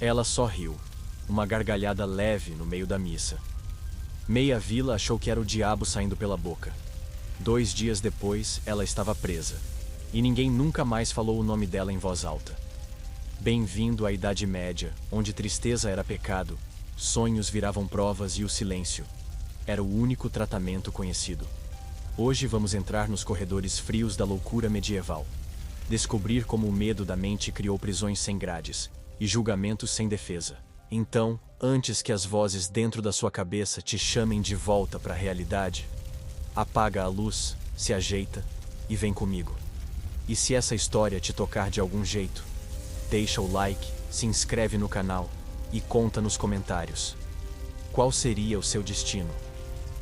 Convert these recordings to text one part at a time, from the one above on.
Ela só riu, uma gargalhada leve no meio da missa. Meia vila achou que era o diabo saindo pela boca. 2 dias depois, ela estava presa, e ninguém nunca mais falou o nome dela em voz alta. Bem-vindo à Idade Média, onde tristeza era pecado, sonhos viravam provas e o silêncio era o único tratamento conhecido. Hoje vamos entrar nos corredores frios da loucura medieval. Descobrir como o medo da mente criou prisões sem grades e julgamentos sem defesa. Então, antes que as vozes dentro da sua cabeça te chamem de volta para a realidade, apaga a luz, se ajeita e vem comigo. E se essa história te tocar de algum jeito, deixa o like, se inscreve no canal e conta nos comentários. Qual seria o seu destino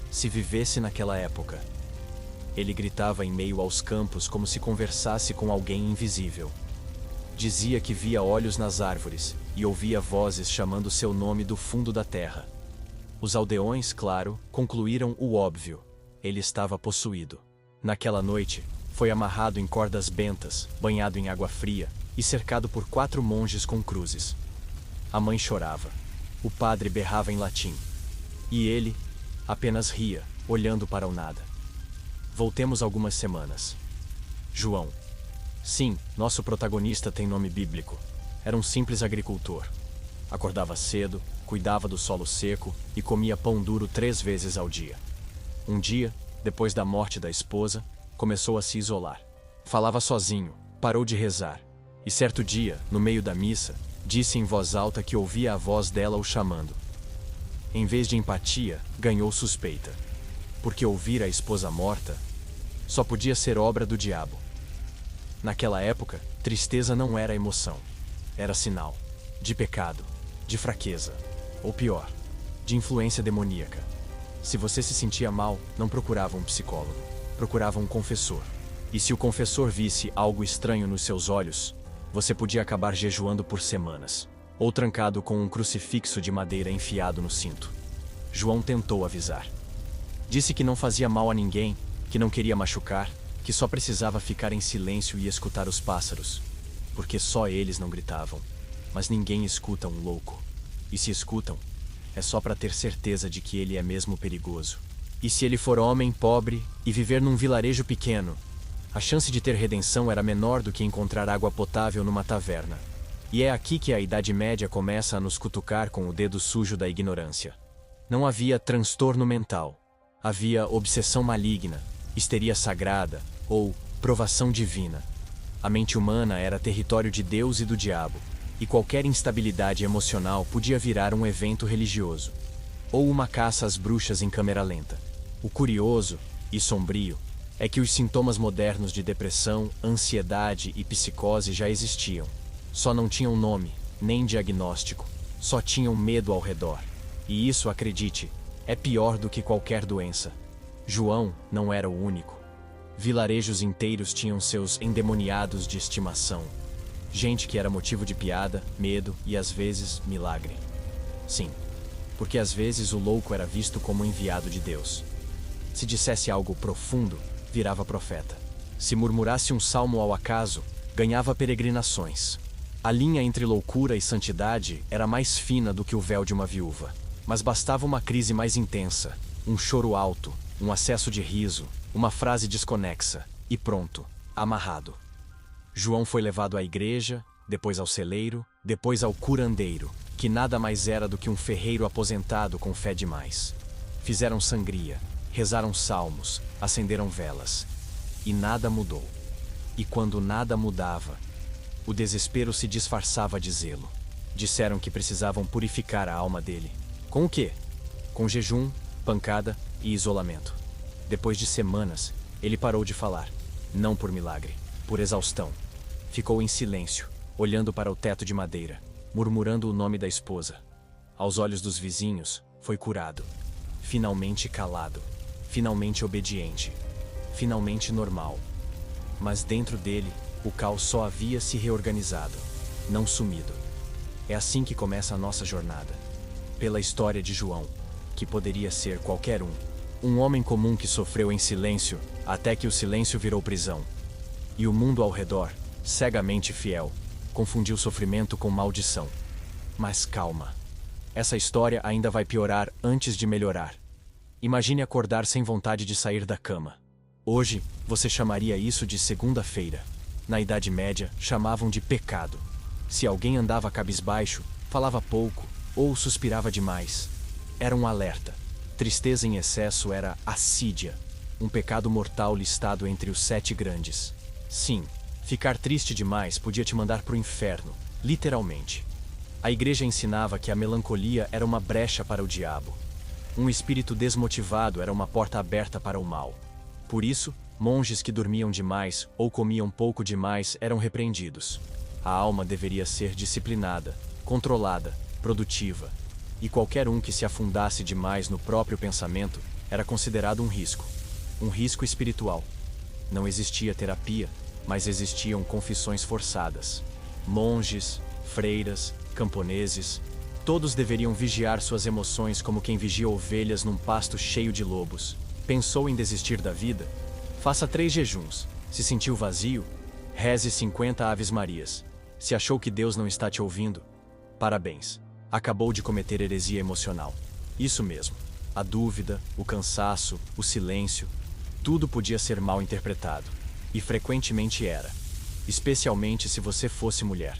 se vivesse naquela época? Ele gritava em meio aos campos como se conversasse com alguém invisível. Dizia que via olhos nas árvores e ouvia vozes chamando seu nome do fundo da terra. Os aldeões, claro, concluíram o óbvio. Ele estava possuído. Naquela noite, foi amarrado em cordas bentas, banhado em água fria e cercado por 4 monges com cruzes. A mãe chorava. O padre berrava em latim. E ele apenas ria, olhando para o nada. Voltemos algumas semanas. João. Sim, nosso protagonista tem nome bíblico. Era um simples agricultor. Acordava cedo, cuidava do solo seco e comia pão duro 3 vezes ao dia. Um dia, depois da morte da esposa, começou a se isolar. Falava sozinho, parou de rezar. E certo dia, no meio da missa, disse em voz alta que ouvia a voz dela o chamando. Em vez de empatia, ganhou suspeita. Porque ouvir a esposa morta só podia ser obra do diabo. Naquela época, tristeza não era emoção. Era sinal de pecado, de fraqueza, ou pior, de influência demoníaca. Se você se sentia mal, não procurava um psicólogo, procurava um confessor. E se o confessor visse algo estranho nos seus olhos, você podia acabar jejuando por semanas, ou trancado com um crucifixo de madeira enfiado no cinto. João tentou avisar. Disse que não fazia mal a ninguém, que não queria machucar, que só precisava ficar em silêncio e escutar os pássaros, porque só eles não gritavam. Mas ninguém escuta um louco. E se escutam, é só para ter certeza de que ele é mesmo perigoso. E se ele for homem, pobre e viver num vilarejo pequeno, a chance de ter redenção era menor do que encontrar água potável numa taverna. E é aqui que a Idade Média começa a nos cutucar com o dedo sujo da ignorância. Não havia transtorno mental. Havia obsessão maligna, histeria sagrada ou provação divina. A mente humana era território de Deus e do diabo, e qualquer instabilidade emocional podia virar um evento religioso, ou uma caça às bruxas em câmera lenta. O curioso e sombrio é que os sintomas modernos de depressão, ansiedade e psicose já existiam. Só não tinham nome, nem diagnóstico, só tinham medo ao redor. E isso, acredite, é pior do que qualquer doença. João não era o único. Vilarejos inteiros tinham seus endemoniados de estimação. Gente que era motivo de piada, medo e, às vezes, milagre. Sim, porque às vezes o louco era visto como enviado de Deus. Se dissesse algo profundo, virava profeta. Se murmurasse um salmo ao acaso, ganhava peregrinações. A linha entre loucura e santidade era mais fina do que o véu de uma viúva. Mas bastava uma crise mais intensa, um choro alto, um acesso de riso, uma frase desconexa, e pronto, amarrado. João foi levado à igreja, depois ao celeiro, depois ao curandeiro, que nada mais era do que um ferreiro aposentado com fé demais. Fizeram sangria, rezaram salmos, acenderam velas. E nada mudou. E quando nada mudava, o desespero se disfarçava de zelo. Disseram que precisavam purificar a alma dele. Com o quê? Com jejum, pancada e isolamento. Depois de semanas, ele parou de falar. Não por milagre, por exaustão. Ficou em silêncio, olhando para o teto de madeira, murmurando o nome da esposa. Aos olhos dos vizinhos, foi curado. Finalmente calado. Finalmente obediente. Finalmente normal. Mas dentro dele, o caos só havia se reorganizado, não sumido. É assim que começa a nossa jornada. Pela história de João, que poderia ser qualquer um. Um homem comum que sofreu em silêncio, até que o silêncio virou prisão. E o mundo ao redor, cegamente fiel, confundiu sofrimento com maldição. Mas calma. Essa história ainda vai piorar antes de melhorar. Imagine acordar sem vontade de sair da cama. Hoje, você chamaria isso de segunda-feira. Na Idade Média, chamavam de pecado. Se alguém andava cabisbaixo, falava pouco ou suspirava demais, era um alerta. Tristeza em excesso era assídia, um pecado mortal listado entre os 7 grandes. Sim, ficar triste demais podia te mandar para o inferno, literalmente. A igreja ensinava que a melancolia era uma brecha para o diabo. Um espírito desmotivado era uma porta aberta para o mal. Por isso, monges que dormiam demais ou comiam pouco demais eram repreendidos. A alma deveria ser disciplinada, controlada, produtiva. E qualquer um que se afundasse demais no próprio pensamento era considerado um risco espiritual. Não existia terapia, mas existiam confissões forçadas. Monges, freiras, camponeses, todos deveriam vigiar suas emoções como quem vigia ovelhas num pasto cheio de lobos. Pensou em desistir da vida? Faça 3 jejuns. Se sentiu vazio? Reze 50 Aves-Marias. Se achou que Deus não está te ouvindo? Parabéns. Acabou de cometer heresia emocional. Isso mesmo. A dúvida, o cansaço, o silêncio, tudo podia ser mal interpretado. E frequentemente era. Especialmente se você fosse mulher.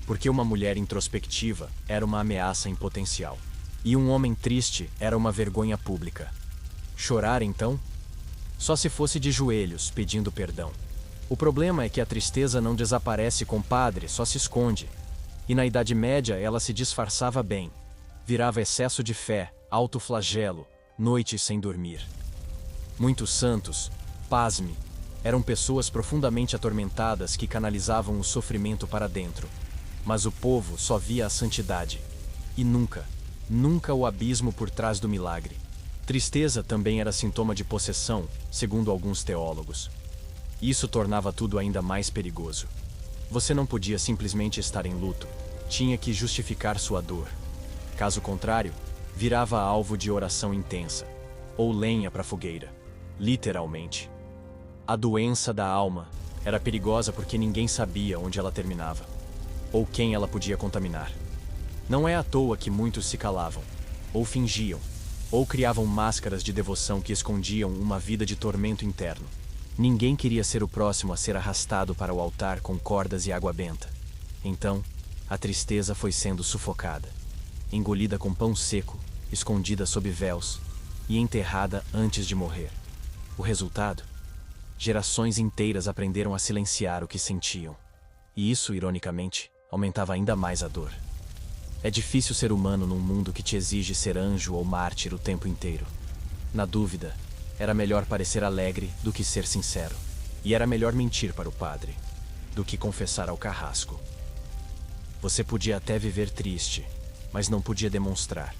Porque uma mulher introspectiva era uma ameaça em potencial. E um homem triste era uma vergonha pública. Chorar, então? Só se fosse de joelhos, pedindo perdão. O problema é que a tristeza não desaparece, compadre, só se esconde. E na Idade Média ela se disfarçava bem. Virava excesso de fé, autoflagelo, noites sem dormir. Muitos santos, pasme, eram pessoas profundamente atormentadas que canalizavam o sofrimento para dentro. Mas o povo só via a santidade. E nunca o abismo por trás do milagre. Tristeza também era sintoma de possessão, segundo alguns teólogos. Isso tornava tudo ainda mais perigoso. Você não podia simplesmente estar em luto, tinha que justificar sua dor. Caso contrário, virava alvo de oração intensa, ou lenha para a fogueira, literalmente. A doença da alma era perigosa porque ninguém sabia onde ela terminava, ou quem ela podia contaminar. Não é à toa que muitos se calavam, ou fingiam, ou criavam máscaras de devoção que escondiam uma vida de tormento interno. Ninguém queria ser o próximo a ser arrastado para o altar com cordas e água benta. Então, a tristeza foi sendo sufocada, engolida com pão seco, escondida sob véus e enterrada antes de morrer. O resultado? Gerações inteiras aprenderam a silenciar o que sentiam. E isso, ironicamente, aumentava ainda mais a dor. É difícil ser humano num mundo que te exige ser anjo ou mártir o tempo inteiro. Na dúvida, era melhor parecer alegre do que ser sincero. E era melhor mentir para o padre do que confessar ao carrasco. Você podia até viver triste, mas não podia demonstrar.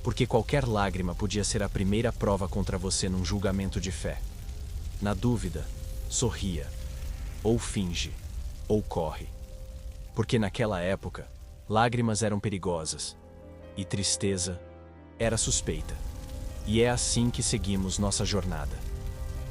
Porque qualquer lágrima podia ser a primeira prova contra você num julgamento de fé. Na dúvida, sorria, ou finge, ou corre. Porque naquela época, lágrimas eram perigosas, e tristeza era suspeita. E é assim que seguimos nossa jornada.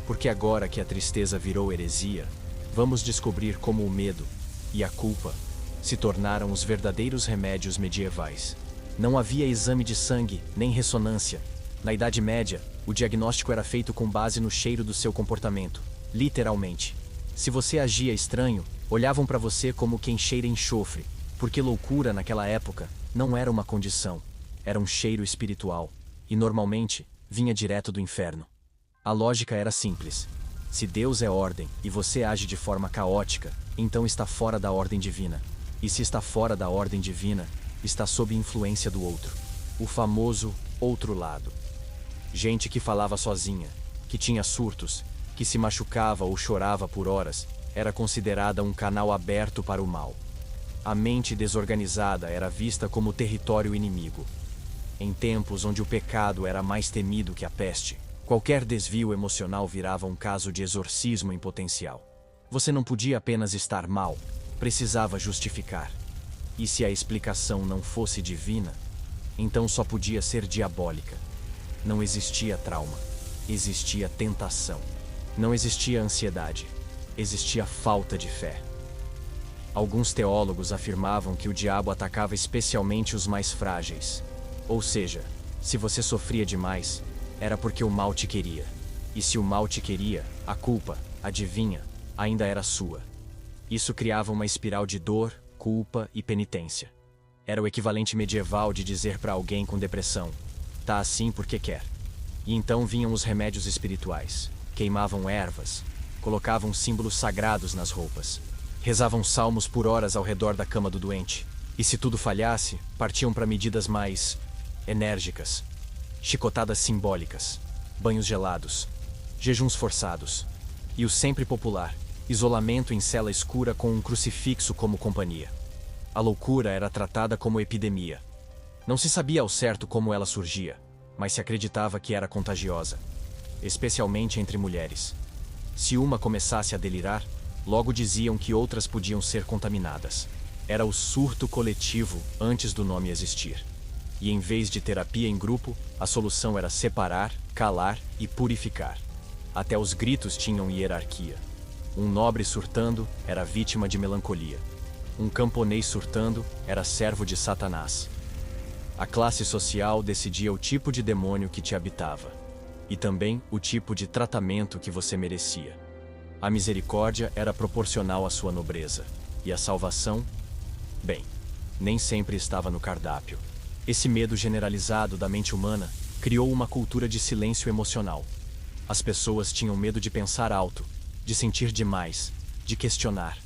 Porque agora que a tristeza virou heresia, vamos descobrir como o medo e a culpa se tornaram os verdadeiros remédios medievais. Não havia exame de sangue, nem ressonância. Na Idade Média, o diagnóstico era feito com base no cheiro do seu comportamento, literalmente. Se você agia estranho, olhavam para você como quem cheira enxofre, porque loucura naquela época não era uma condição, era um cheiro espiritual, e normalmente vinha direto do inferno. A lógica era simples. Se Deus é ordem e você age de forma caótica, então está fora da ordem divina. E se está fora da ordem divina, está sob influência do outro. O famoso outro lado. Gente que falava sozinha, que tinha surtos, que se machucava ou chorava por horas, era considerada um canal aberto para o mal. A mente desorganizada era vista como território inimigo. Em tempos onde o pecado era mais temido que a peste, qualquer desvio emocional virava um caso de exorcismo em potencial. Você não podia apenas estar mal, precisava justificar. E se a explicação não fosse divina, então só podia ser diabólica. Não existia trauma, existia tentação. Não existia ansiedade, existia falta de fé. Alguns teólogos afirmavam que o diabo atacava especialmente os mais frágeis. Ou seja, se você sofria demais, era porque o mal te queria. E se o mal te queria, a culpa, adivinha, ainda era sua. Isso criava uma espiral de dor, culpa e penitência. Era o equivalente medieval de dizer para alguém com depressão: tá assim porque quer. E então vinham os remédios espirituais. Queimavam ervas, colocavam símbolos sagrados nas roupas, rezavam salmos por horas ao redor da cama do doente. E se tudo falhasse, partiam para medidas mais enérgicas, chicotadas simbólicas, banhos gelados, jejuns forçados. E o sempre popular: isolamento em cela escura com um crucifixo como companhia. A loucura era tratada como epidemia. Não se sabia ao certo como ela surgia, mas se acreditava que era contagiosa, especialmente entre mulheres. Se uma começasse a delirar, logo diziam que outras podiam ser contaminadas. Era o surto coletivo antes do nome existir. E em vez de terapia em grupo, a solução era separar, calar e purificar. Até os gritos tinham hierarquia. Um nobre surtando era vítima de melancolia. Um camponês surtando era servo de Satanás. A classe social decidia o tipo de demônio que te habitava. E também o tipo de tratamento que você merecia. A misericórdia era proporcional à sua nobreza. E a salvação? Bem, nem sempre estava no cardápio. Esse medo generalizado da mente humana criou uma cultura de silêncio emocional. As pessoas tinham medo de pensar alto, de sentir demais, de questionar.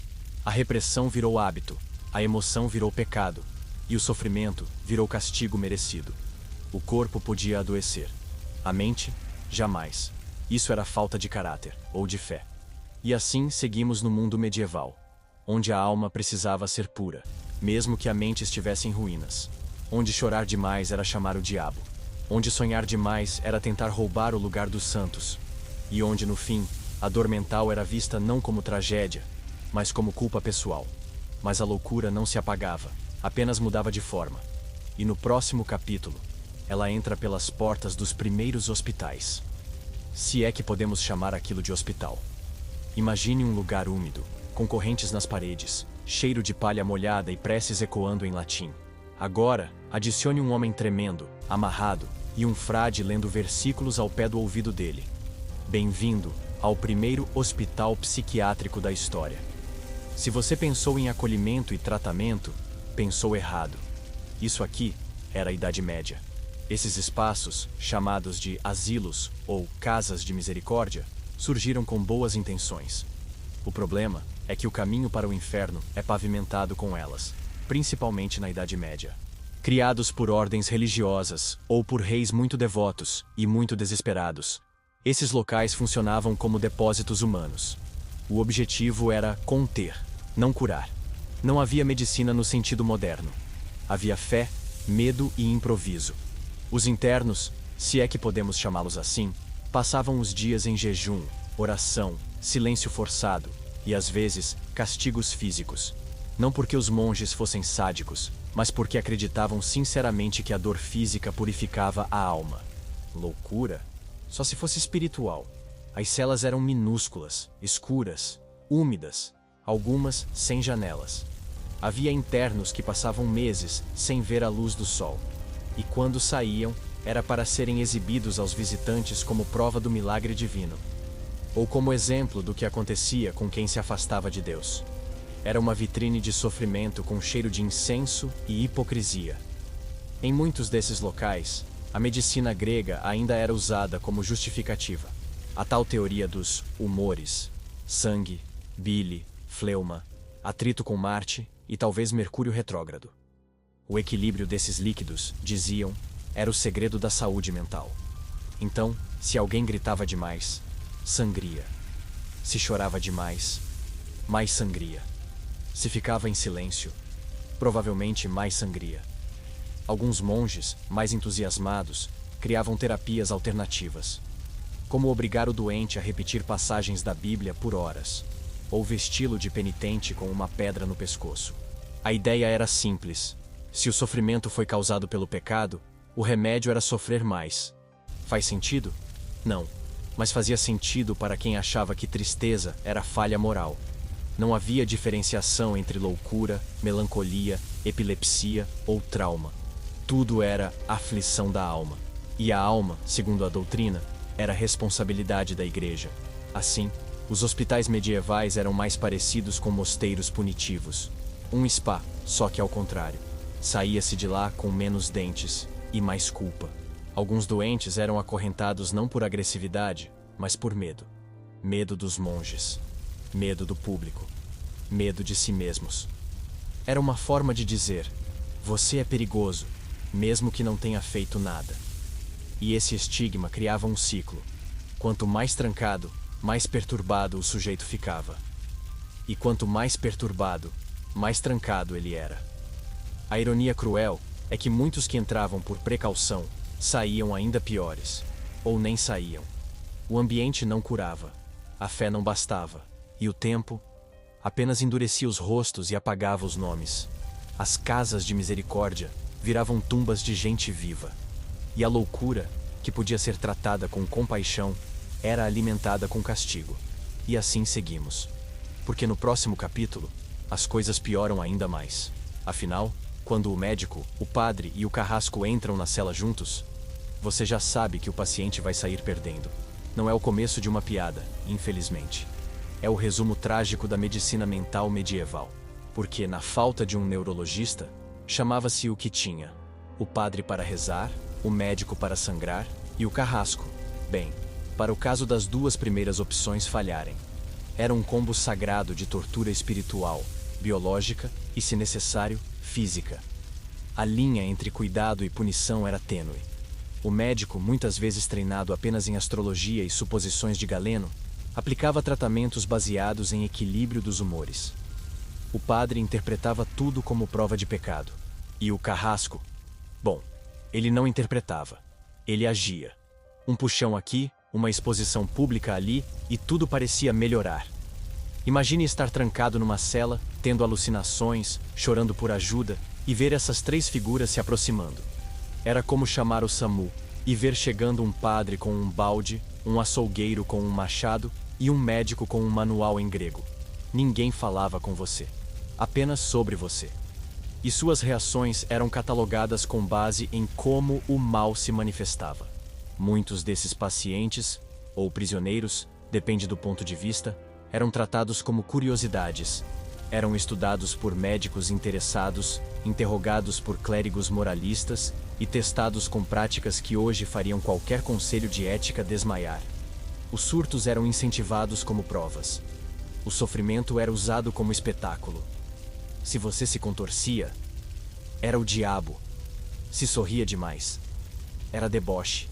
A repressão virou hábito, a emoção virou pecado, e o sofrimento virou castigo merecido. O corpo podia adoecer. A mente, jamais. Isso era falta de caráter, ou de fé. E assim seguimos no mundo medieval, onde a alma precisava ser pura, mesmo que a mente estivesse em ruínas. Onde chorar demais era chamar o diabo. Onde sonhar demais era tentar roubar o lugar dos santos. E onde, no fim, a dor mental era vista não como tragédia, mas como culpa pessoal. Mas a loucura não se apagava, apenas mudava de forma. E no próximo capítulo, ela entra pelas portas dos primeiros hospitais. Se é que podemos chamar aquilo de hospital. Imagine um lugar úmido, com correntes nas paredes, cheiro de palha molhada e preces ecoando em latim. Agora, adicione um homem tremendo, amarrado, e um frade lendo versículos ao pé do ouvido dele. Bem-vindo ao primeiro hospital psiquiátrico da história. Se você pensou em acolhimento e tratamento, pensou errado. Isso aqui era a Idade Média. Esses espaços, chamados de asilos ou casas de misericórdia, surgiram com boas intenções. O problema é que o caminho para o inferno é pavimentado com elas, principalmente na Idade Média. Criados por ordens religiosas ou por reis muito devotos e muito desesperados, esses locais funcionavam como depósitos humanos. O objetivo era conter, não curar. Não havia medicina no sentido moderno. Havia fé, medo e improviso. Os internos, se é que podemos chamá-los assim, passavam os dias em jejum, oração, silêncio forçado e, às vezes, castigos físicos. Não porque os monges fossem sádicos, mas porque acreditavam sinceramente que a dor física purificava a alma. Loucura? Só se fosse espiritual. As celas eram minúsculas, escuras, úmidas, algumas sem janelas. Havia internos que passavam meses sem ver a luz do sol. E quando saíam, era para serem exibidos aos visitantes como prova do milagre divino. Ou como exemplo do que acontecia com quem se afastava de Deus. Era uma vitrine de sofrimento com cheiro de incenso e hipocrisia. Em muitos desses locais, a medicina grega ainda era usada como justificativa. A tal teoria dos humores, sangue, bile, fleuma, atrito com Marte e talvez Mercúrio retrógrado. O equilíbrio desses líquidos, diziam, era o segredo da saúde mental. Então, se alguém gritava demais, sangria. Se chorava demais, mais sangria. Se ficava em silêncio, provavelmente mais sangria. Alguns monges, mais entusiasmados, criavam terapias alternativas, como obrigar o doente a repetir passagens da Bíblia por horas, ou vesti-lo de penitente com uma pedra no pescoço. A ideia era simples. Se o sofrimento foi causado pelo pecado, o remédio era sofrer mais. Faz sentido? Não. Mas fazia sentido para quem achava que tristeza era falha moral. Não havia diferenciação entre loucura, melancolia, epilepsia ou trauma. Tudo era aflição da alma. E a alma, segundo a doutrina, era responsabilidade da igreja. Assim, os hospitais medievais eram mais parecidos com mosteiros punitivos. Um spa, só que ao contrário. Saía-se de lá com menos dentes e mais culpa. Alguns doentes eram acorrentados não por agressividade, mas por medo. Medo dos monges. Medo do público. Medo de si mesmos. Era uma forma de dizer: você é perigoso, mesmo que não tenha feito nada. E esse estigma criava um ciclo. Quanto mais trancado, mais perturbado o sujeito ficava. E quanto mais perturbado, mais trancado ele era. A ironia cruel é que muitos que entravam por precaução saíam ainda piores, ou nem saíam. O ambiente não curava, a fé não bastava, e o tempo apenas endurecia os rostos e apagava os nomes. As casas de misericórdia viravam tumbas de gente viva. E a loucura, que podia ser tratada com compaixão, era alimentada com castigo. E assim seguimos. Porque no próximo capítulo, as coisas pioram ainda mais. Afinal, quando o médico, o padre e o carrasco entram na cela juntos, você já sabe que o paciente vai sair perdendo. Não é o começo de uma piada, infelizmente. É o resumo trágico da medicina mental medieval. Porque, na falta de um neurologista, chamava-se o que tinha: o padre para rezar, o médico para sangrar e o carrasco, bem, para o caso das duas primeiras opções falharem. Era um combo sagrado de tortura espiritual, biológica e, se necessário, física. A linha entre cuidado e punição era tênue. O médico, muitas vezes treinado apenas em astrologia e suposições de Galeno, aplicava tratamentos baseados em equilíbrio dos humores. O padre interpretava tudo como prova de pecado. E o carrasco? Bom, ele não interpretava. Ele agia. Um puxão aqui, uma exposição pública ali, e tudo parecia melhorar. Imagine estar trancado numa cela, tendo alucinações, chorando por ajuda, e ver essas três figuras se aproximando. Era como chamar o SAMU, e ver chegando um padre com um balde, um açougueiro com um machado, e um médico com um manual em grego. Ninguém falava com você. Apenas sobre você. E suas reações eram catalogadas com base em como o mal se manifestava. Muitos desses pacientes, ou prisioneiros, depende do ponto de vista, eram tratados como curiosidades. Eram estudados por médicos interessados, interrogados por clérigos moralistas e testados com práticas que hoje fariam qualquer conselho de ética desmaiar. Os surtos eram incentivados como provas. O sofrimento era usado como espetáculo. Se você se contorcia, era o diabo. Se sorria demais, era deboche.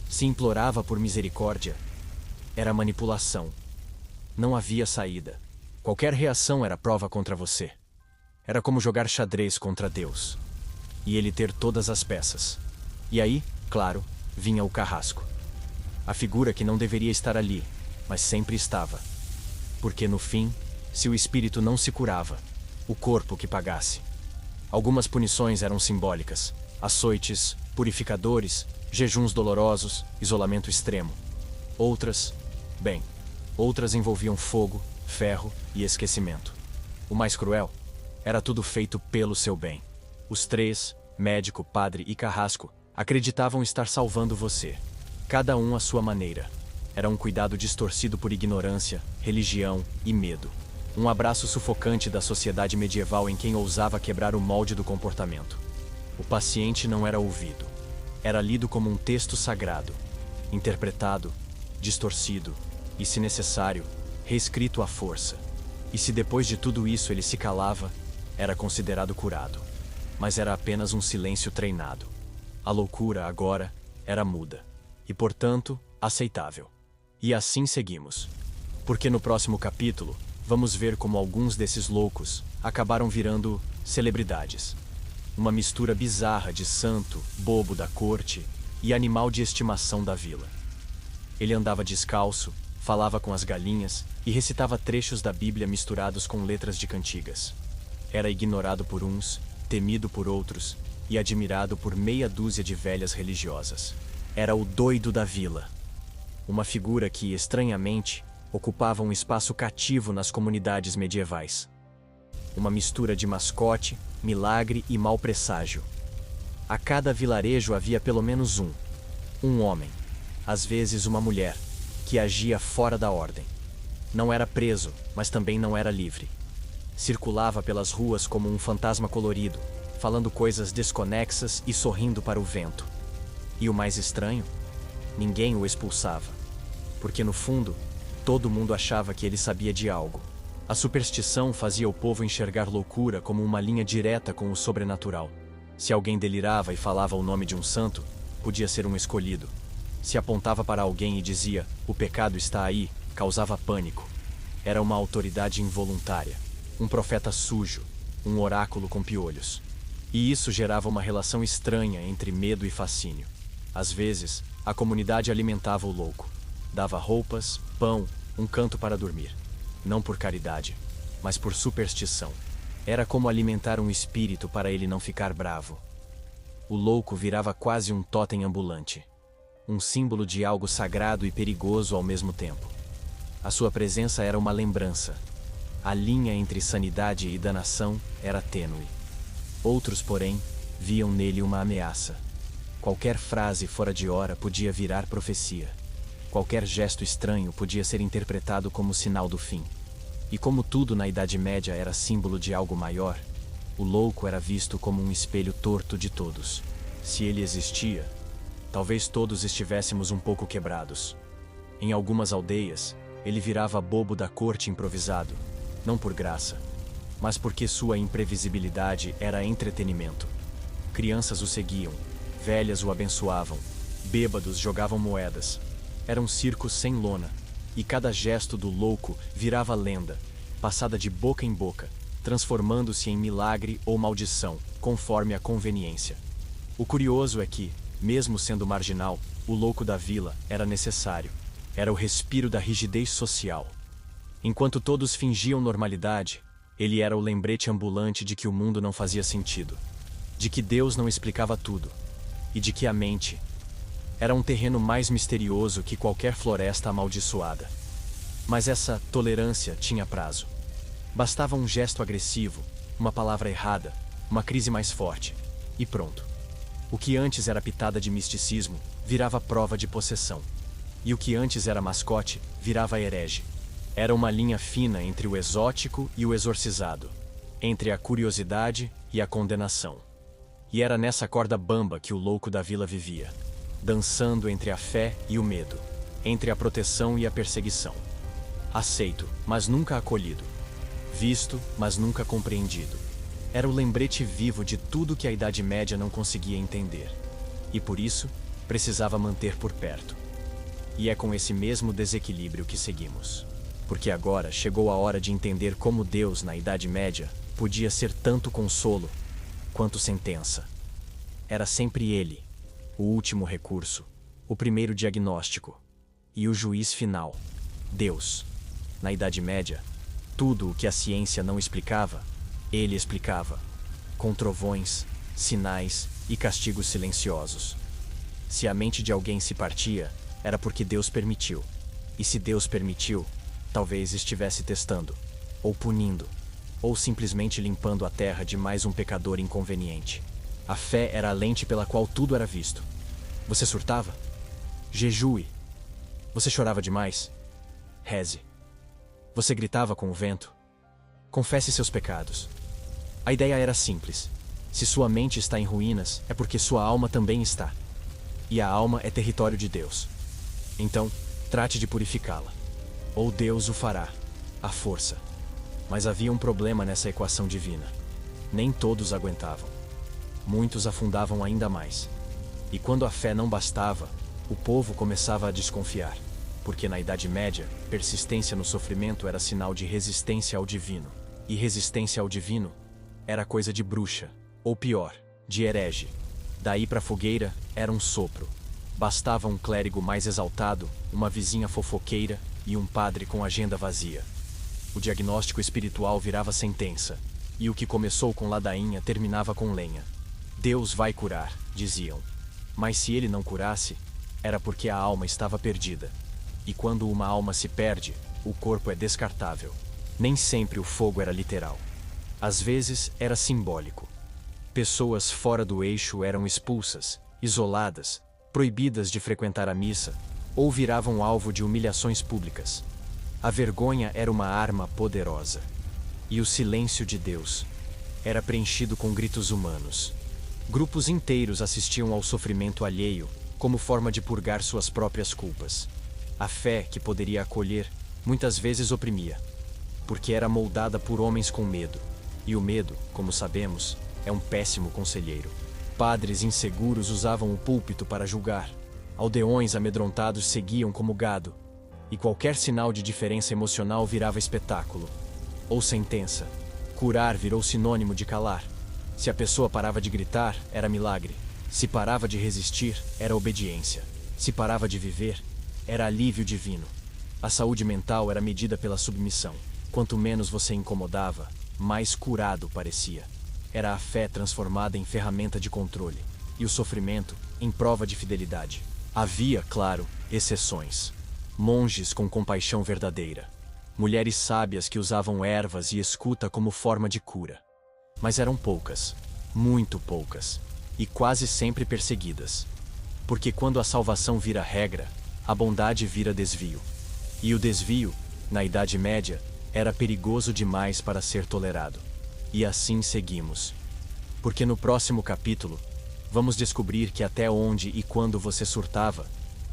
Se implorava por misericórdia, era manipulação. Não havia saída. Qualquer reação era prova contra você. Era como jogar xadrez contra Deus. E ele ter todas as peças. E aí, claro, vinha o carrasco. A figura que não deveria estar ali, mas sempre estava. Porque no fim, se o espírito não se curava, o corpo que pagasse. Algumas punições eram simbólicas: açoites, purificadores, jejuns dolorosos, isolamento extremo. Outras envolviam fogo, ferro e esquecimento. O mais cruel, era tudo feito pelo seu bem. Os três, médico, padre e carrasco, acreditavam estar salvando você. Cada um à sua maneira. Era um cuidado distorcido por ignorância, religião e medo. Um abraço sufocante da sociedade medieval em quem ousava quebrar o molde do comportamento. O paciente não era ouvido. Era lido como um texto sagrado, interpretado, distorcido e, se necessário, reescrito à força. E se depois de tudo isso ele se calava, era considerado curado. Mas era apenas um silêncio treinado. A loucura, agora, era muda. E, portanto, aceitável. E assim seguimos. Porque no próximo capítulo, vamos ver como alguns desses loucos acabaram virando celebridades. Uma mistura bizarra de santo, bobo da corte e animal de estimação da vila. Ele andava descalço, falava com as galinhas e recitava trechos da Bíblia misturados com letras de cantigas. Era ignorado por uns, temido por outros e admirado por meia dúzia de velhas religiosas. Era o doido da vila. Uma figura que, estranhamente, ocupava um espaço cativo nas comunidades medievais. Uma mistura de mascote, milagre e mau presságio. A cada vilarejo havia pelo menos um homem, às vezes uma mulher, que agia fora da ordem. Não era preso, mas também não era livre. Circulava pelas ruas como um fantasma colorido, falando coisas desconexas e sorrindo para o vento. E o mais estranho? Ninguém o expulsava. Porque no fundo, todo mundo achava que ele sabia de algo. A superstição fazia o povo enxergar loucura como uma linha direta com o sobrenatural. Se alguém delirava e falava o nome de um santo, podia ser um escolhido. Se apontava para alguém e dizia, o pecado está aí, causava pânico. Era uma autoridade involuntária, um profeta sujo, um oráculo com piolhos. E isso gerava uma relação estranha entre medo e fascínio. Às vezes, a comunidade alimentava o louco. Dava roupas, pão, um canto para dormir. Não por caridade, mas por superstição. Era como alimentar um espírito para ele não ficar bravo. O louco virava quase um totem ambulante. Um símbolo de algo sagrado e perigoso ao mesmo tempo. A sua presença era uma lembrança. A linha entre sanidade e danação era tênue. Outros, porém, viam nele uma ameaça. Qualquer frase fora de hora podia virar profecia. Qualquer gesto estranho podia ser interpretado como sinal do fim. E como tudo na Idade Média era símbolo de algo maior, o louco era visto como um espelho torto de todos. Se ele existia, talvez todos estivéssemos um pouco quebrados. Em algumas aldeias, ele virava bobo da corte improvisado, não por graça, mas porque sua imprevisibilidade era entretenimento. Crianças o seguiam, velhas o abençoavam, bêbados jogavam moedas. Era um circo sem lona, e cada gesto do louco virava lenda, passada de boca em boca, transformando-se em milagre ou maldição, conforme a conveniência. O curioso é que, mesmo sendo marginal, o louco da vila era necessário. Era o respiro da rigidez social. Enquanto todos fingiam normalidade, ele era o lembrete ambulante de que o mundo não fazia sentido, de que Deus não explicava tudo, e de que a mente era um terreno mais misterioso que qualquer floresta amaldiçoada. Mas essa tolerância tinha prazo. Bastava um gesto agressivo, uma palavra errada, uma crise mais forte, e pronto. O que antes era pitada de misticismo, virava prova de possessão. E o que antes era mascote, virava herege. Era uma linha fina entre o exótico e o exorcizado, entre a curiosidade e a condenação. E era nessa corda bamba que o louco da vila vivia, dançando entre a fé e o medo, entre a proteção e a perseguição. Aceito, mas nunca acolhido. Visto, mas nunca compreendido. Era o lembrete vivo de tudo que a Idade Média não conseguia entender. E por isso, precisava manter por perto. E é com esse mesmo desequilíbrio que seguimos. Porque agora chegou a hora de entender como Deus, na Idade Média, podia ser tanto consolo quanto sentença. Era sempre Ele, o último recurso, o primeiro diagnóstico e o juiz final, Deus. Na Idade Média, tudo o que a ciência não explicava, Ele explicava, com trovões, sinais e castigos silenciosos. Se a mente de alguém se partia, era porque Deus permitiu. E se Deus permitiu, talvez estivesse testando, ou punindo, ou simplesmente limpando a terra de mais um pecador inconveniente. A fé era a lente pela qual tudo era visto. Você surtava? Jejue. Você chorava demais? Reze. Você gritava com o vento? Confesse seus pecados. A ideia era simples. Se sua mente está em ruínas, é porque sua alma também está. E a alma é território de Deus. Então, trate de purificá-la. Ou Deus o fará, à força. Mas havia um problema nessa equação divina. Nem todos aguentavam. Muitos afundavam ainda mais. E quando a fé não bastava, o povo começava a desconfiar. Porque na Idade Média, persistência no sofrimento era sinal de resistência ao divino. E resistência ao divino era coisa de bruxa, ou pior, de herege. Daí para a fogueira era um sopro. Bastava um clérigo mais exaltado, uma vizinha fofoqueira e um padre com agenda vazia. O diagnóstico espiritual virava sentença, e o que começou com ladainha terminava com lenha. Deus vai curar, diziam. Mas se ele não curasse, era porque a alma estava perdida. E quando uma alma se perde, o corpo é descartável. Nem sempre o fogo era literal. Às vezes era simbólico. Pessoas fora do eixo eram expulsas, isoladas, proibidas de frequentar a missa, ou viravam alvo de humilhações públicas. A vergonha era uma arma poderosa. E o silêncio de Deus era preenchido com gritos humanos. Grupos inteiros assistiam ao sofrimento alheio como forma de purgar suas próprias culpas. A fé que poderia acolher muitas vezes oprimia, porque era moldada por homens com medo. E o medo, como sabemos, é um péssimo conselheiro. Padres inseguros usavam o púlpito para julgar. Aldeões amedrontados seguiam como gado. E qualquer sinal de diferença emocional virava espetáculo. Ou sentença. Curar virou sinônimo de calar. Se a pessoa parava de gritar, era milagre. Se parava de resistir, era obediência. Se parava de viver, era alívio divino. A saúde mental era medida pela submissão. Quanto menos você incomodava, mais curado parecia. Era a fé transformada em ferramenta de controle, e o sofrimento em prova de fidelidade. Havia, claro, exceções. Monges com compaixão verdadeira. Mulheres sábias que usavam ervas e escuta como forma de cura. Mas eram poucas, muito poucas, e quase sempre perseguidas. Porque quando a salvação vira regra, a bondade vira desvio. E o desvio, na Idade Média, era perigoso demais para ser tolerado. E assim seguimos. Porque no próximo capítulo, vamos descobrir que até onde e quando você surtava,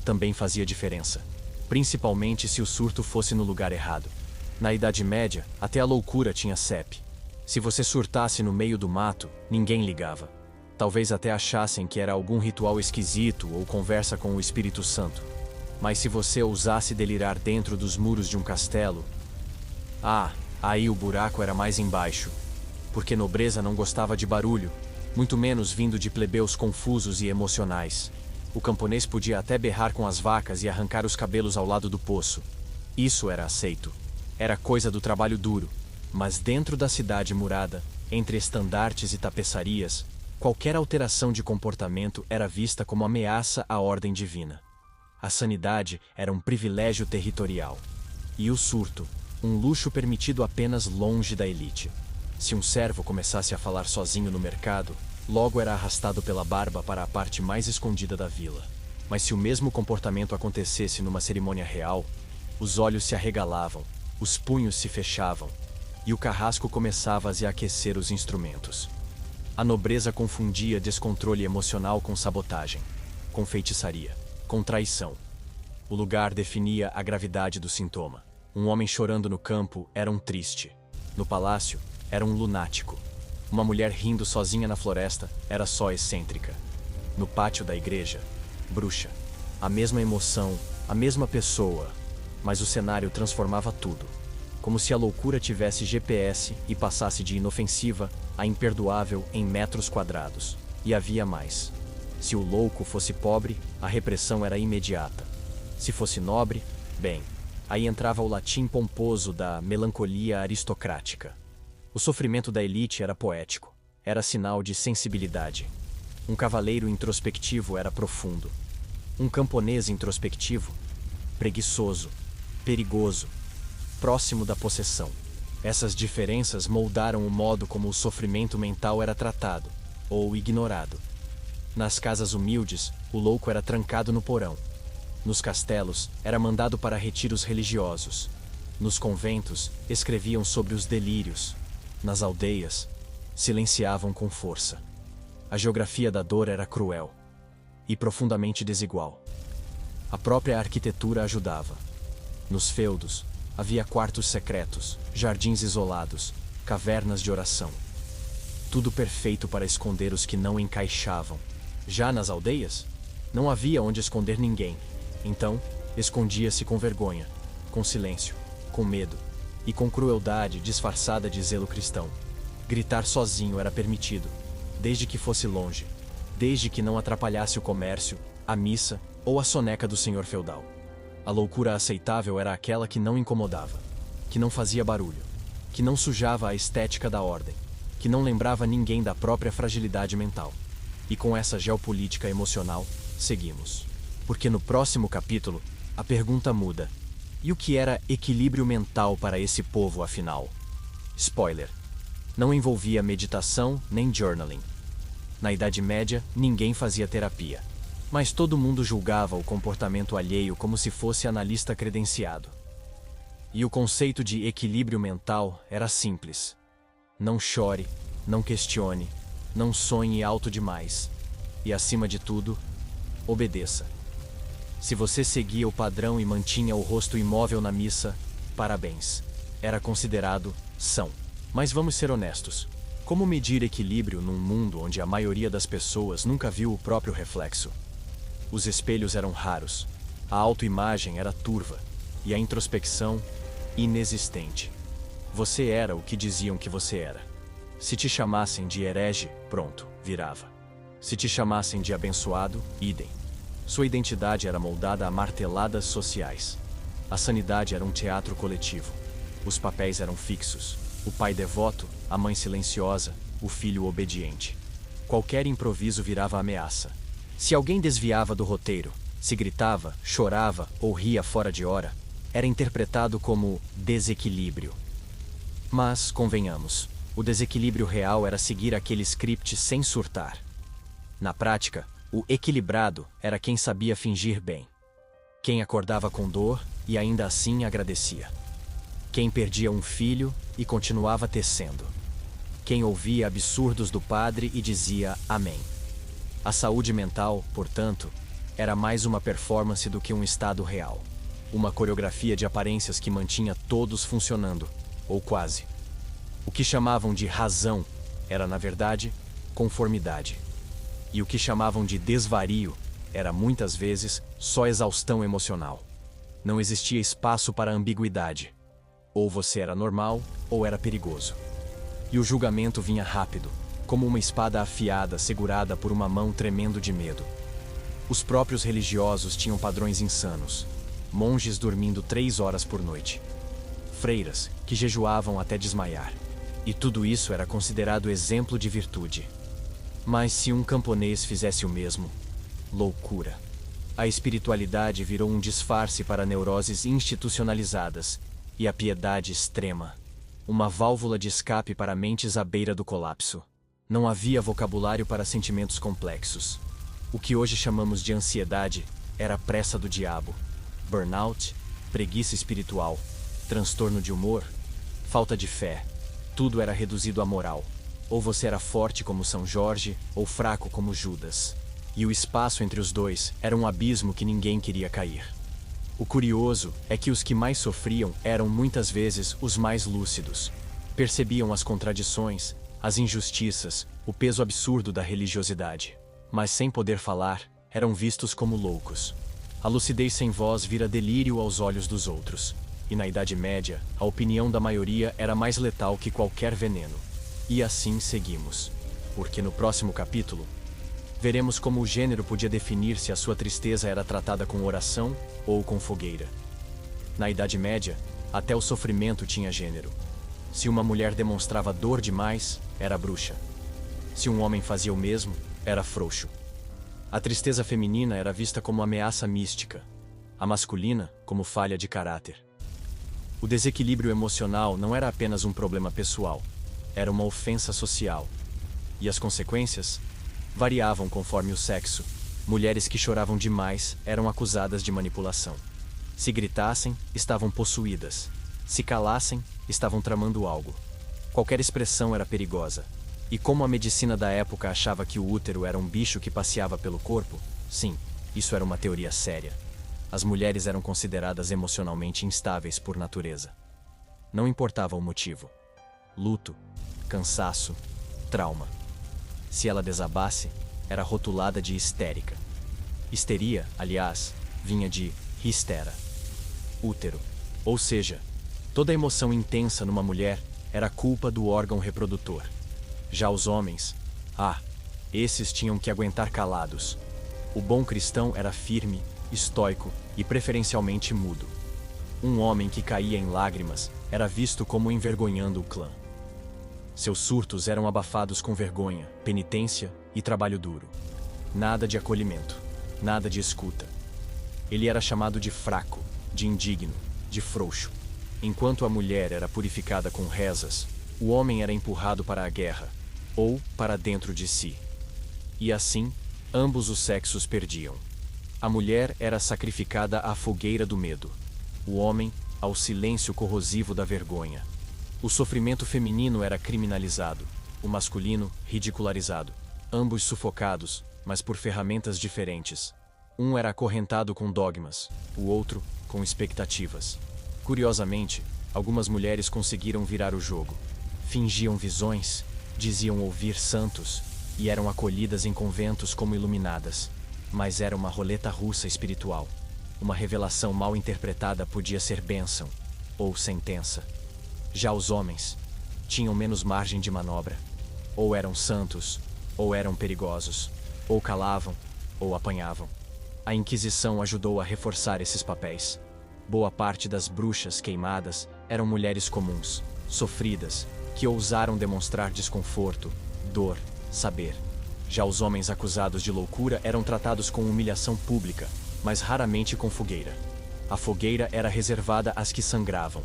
também fazia diferença. Principalmente se o surto fosse no lugar errado. Na Idade Média, até a loucura tinha CEP. Se você surtasse no meio do mato, ninguém ligava. Talvez até achassem que era algum ritual esquisito ou conversa com o Espírito Santo. Mas se você ousasse delirar dentro dos muros de um castelo, aí o buraco era mais embaixo. Porque nobreza não gostava de barulho, muito menos vindo de plebeus confusos e emocionais. O camponês podia até berrar com as vacas e arrancar os cabelos ao lado do poço. Isso era aceito. Era coisa do trabalho duro. Mas dentro da cidade murada, entre estandartes e tapeçarias, qualquer alteração de comportamento era vista como ameaça à ordem divina. A sanidade era um privilégio territorial. E o surto, um luxo permitido apenas longe da elite. Se um servo começasse a falar sozinho no mercado, logo era arrastado pela barba para a parte mais escondida da vila. Mas se o mesmo comportamento acontecesse numa cerimônia real, os olhos se arregalavam, os punhos se fechavam, e o carrasco começava a se aquecer os instrumentos. A nobreza confundia descontrole emocional com sabotagem, com feitiçaria, com traição. O lugar definia a gravidade do sintoma. Um homem chorando no campo era um triste. No palácio, era um lunático. Uma mulher rindo sozinha na floresta era só excêntrica. No pátio da igreja, bruxa. A mesma emoção, a mesma pessoa, mas o cenário transformava tudo. Como se a loucura tivesse GPS e passasse de inofensiva a imperdoável em metros quadrados. E havia mais. Se o louco fosse pobre, a repressão era imediata. Se fosse nobre, bem, aí entrava o latim pomposo da melancolia aristocrática. O sofrimento da elite era poético, era sinal de sensibilidade. Um cavaleiro introspectivo era profundo. Um camponês introspectivo, preguiçoso, perigoso, próximo da possessão. Essas diferenças moldaram o modo como o sofrimento mental era tratado, ou ignorado. Nas casas humildes, o louco era trancado no porão. Nos castelos, era mandado para retiros religiosos. Nos conventos, escreviam sobre os delírios. Nas aldeias, silenciavam com força. A geografia da dor era cruel e profundamente desigual. A própria arquitetura ajudava. Nos feudos, havia quartos secretos, jardins isolados, cavernas de oração. Tudo perfeito para esconder os que não encaixavam. Já nas aldeias, não havia onde esconder ninguém. Então, escondia-se com vergonha, com silêncio, com medo e com crueldade disfarçada de zelo cristão. Gritar sozinho era permitido, desde que fosse longe, desde que não atrapalhasse o comércio, a missa ou a soneca do senhor feudal. A loucura aceitável era aquela que não incomodava, que não fazia barulho, que não sujava a estética da ordem, que não lembrava ninguém da própria fragilidade mental. E com essa geopolítica emocional, seguimos. Porque no próximo capítulo, a pergunta muda. E o que era equilíbrio mental para esse povo, afinal? Spoiler: não envolvia meditação nem journaling. Na Idade Média, ninguém fazia terapia, mas todo mundo julgava o comportamento alheio como se fosse analista credenciado. E o conceito de equilíbrio mental era simples: não chore, não questione, não sonhe alto demais. E acima de tudo, obedeça. Se você seguia o padrão e mantinha o rosto imóvel na missa, parabéns. Era considerado são. Mas vamos ser honestos. Como medir equilíbrio num mundo onde a maioria das pessoas nunca viu o próprio reflexo? Os espelhos eram raros, a autoimagem era turva e a introspecção inexistente. Você era o que diziam que você era. Se te chamassem de herege, pronto, virava. Se te chamassem de abençoado, idem. Sua identidade era moldada a marteladas sociais. A sanidade era um teatro coletivo. Os papéis eram fixos. O pai devoto, a mãe silenciosa, o filho obediente. Qualquer improviso virava ameaça. Se alguém desviava do roteiro, se gritava, chorava ou ria fora de hora, era interpretado como desequilíbrio. Mas, convenhamos, o desequilíbrio real era seguir aquele script sem surtar. Na prática, o equilibrado era quem sabia fingir bem. Quem acordava com dor e ainda assim agradecia. Quem perdia um filho e continuava tecendo. Quem ouvia absurdos do padre e dizia amém. A saúde mental, portanto, era mais uma performance do que um estado real. Uma coreografia de aparências que mantinha todos funcionando, ou quase. O que chamavam de razão era, na verdade, conformidade. E o que chamavam de desvario era, muitas vezes, só exaustão emocional. Não existia espaço para ambiguidade. Ou você era normal, ou era perigoso. E o julgamento vinha rápido, como uma espada afiada segurada por uma mão tremendo de medo. Os próprios religiosos tinham padrões insanos. Monges dormindo 3 horas por noite. Freiras que jejuavam até desmaiar. E tudo isso era considerado exemplo de virtude. Mas se um camponês fizesse o mesmo, loucura. A espiritualidade virou um disfarce para neuroses institucionalizadas e a piedade extrema, uma válvula de escape para mentes à beira do colapso. Não havia vocabulário para sentimentos complexos. O que hoje chamamos de ansiedade era pressa do diabo, burnout, preguiça espiritual, transtorno de humor, falta de fé. Tudo era reduzido à moral. Ou você era forte como São Jorge, ou fraco como Judas. E o espaço entre os dois era um abismo que ninguém queria cair. O curioso é que os que mais sofriam eram muitas vezes os mais lúcidos. Percebiam as contradições, as injustiças, o peso absurdo da religiosidade. Mas sem poder falar, eram vistos como loucos. A lucidez sem voz vira delírio aos olhos dos outros. E na Idade Média, a opinião da maioria era mais letal que qualquer veneno. E assim seguimos. Porque no próximo capítulo, veremos como o gênero podia definir se a sua tristeza era tratada com oração ou com fogueira. Na Idade Média, até o sofrimento tinha gênero. Se uma mulher demonstrava dor demais, era bruxa. Se um homem fazia o mesmo, era frouxo. A tristeza feminina era vista como ameaça mística, a masculina como falha de caráter. O desequilíbrio emocional não era apenas um problema pessoal, era uma ofensa social. E as consequências variavam conforme o sexo. Mulheres que choravam demais eram acusadas de manipulação. Se gritassem, estavam possuídas. Se calassem, estavam tramando algo. Qualquer expressão era perigosa. E como a medicina da época achava que o útero era um bicho que passeava pelo corpo, sim, isso era uma teoria séria. As mulheres eram consideradas emocionalmente instáveis por natureza. Não importava o motivo. Luto, cansaço, trauma. Se ela desabasse, era rotulada de histérica. Histeria, aliás, vinha de histera, útero. Ou seja, toda emoção intensa numa mulher era culpa do órgão reprodutor. Já os homens, esses tinham que aguentar calados. O bom cristão era firme, estoico e preferencialmente mudo. Um homem que caía em lágrimas era visto como envergonhando o clã. Seus surtos eram abafados com vergonha, penitência e trabalho duro. Nada de acolhimento, nada de escuta. Ele era chamado de fraco, de indigno, de frouxo. Enquanto a mulher era purificada com rezas, o homem era empurrado para a guerra, ou para dentro de si. E assim, ambos os sexos perdiam. A mulher era sacrificada à fogueira do medo, o homem ao silêncio corrosivo da vergonha. O sofrimento feminino era criminalizado, o masculino ridicularizado, ambos sufocados, mas por ferramentas diferentes. Um era acorrentado com dogmas, o outro com expectativas. Curiosamente, algumas mulheres conseguiram virar o jogo. Fingiam visões, diziam ouvir santos, e eram acolhidas em conventos como iluminadas. Mas era uma roleta russa espiritual. Uma revelação mal interpretada podia ser bênção, ou sentença. Já os homens tinham menos margem de manobra. Ou eram santos, ou eram perigosos, ou calavam, ou apanhavam. A Inquisição ajudou a reforçar esses papéis. Boa parte das bruxas queimadas eram mulheres comuns, sofridas, que ousaram demonstrar desconforto, dor, saber. Já os homens acusados de loucura eram tratados com humilhação pública, mas raramente com fogueira. A fogueira era reservada às que sangravam.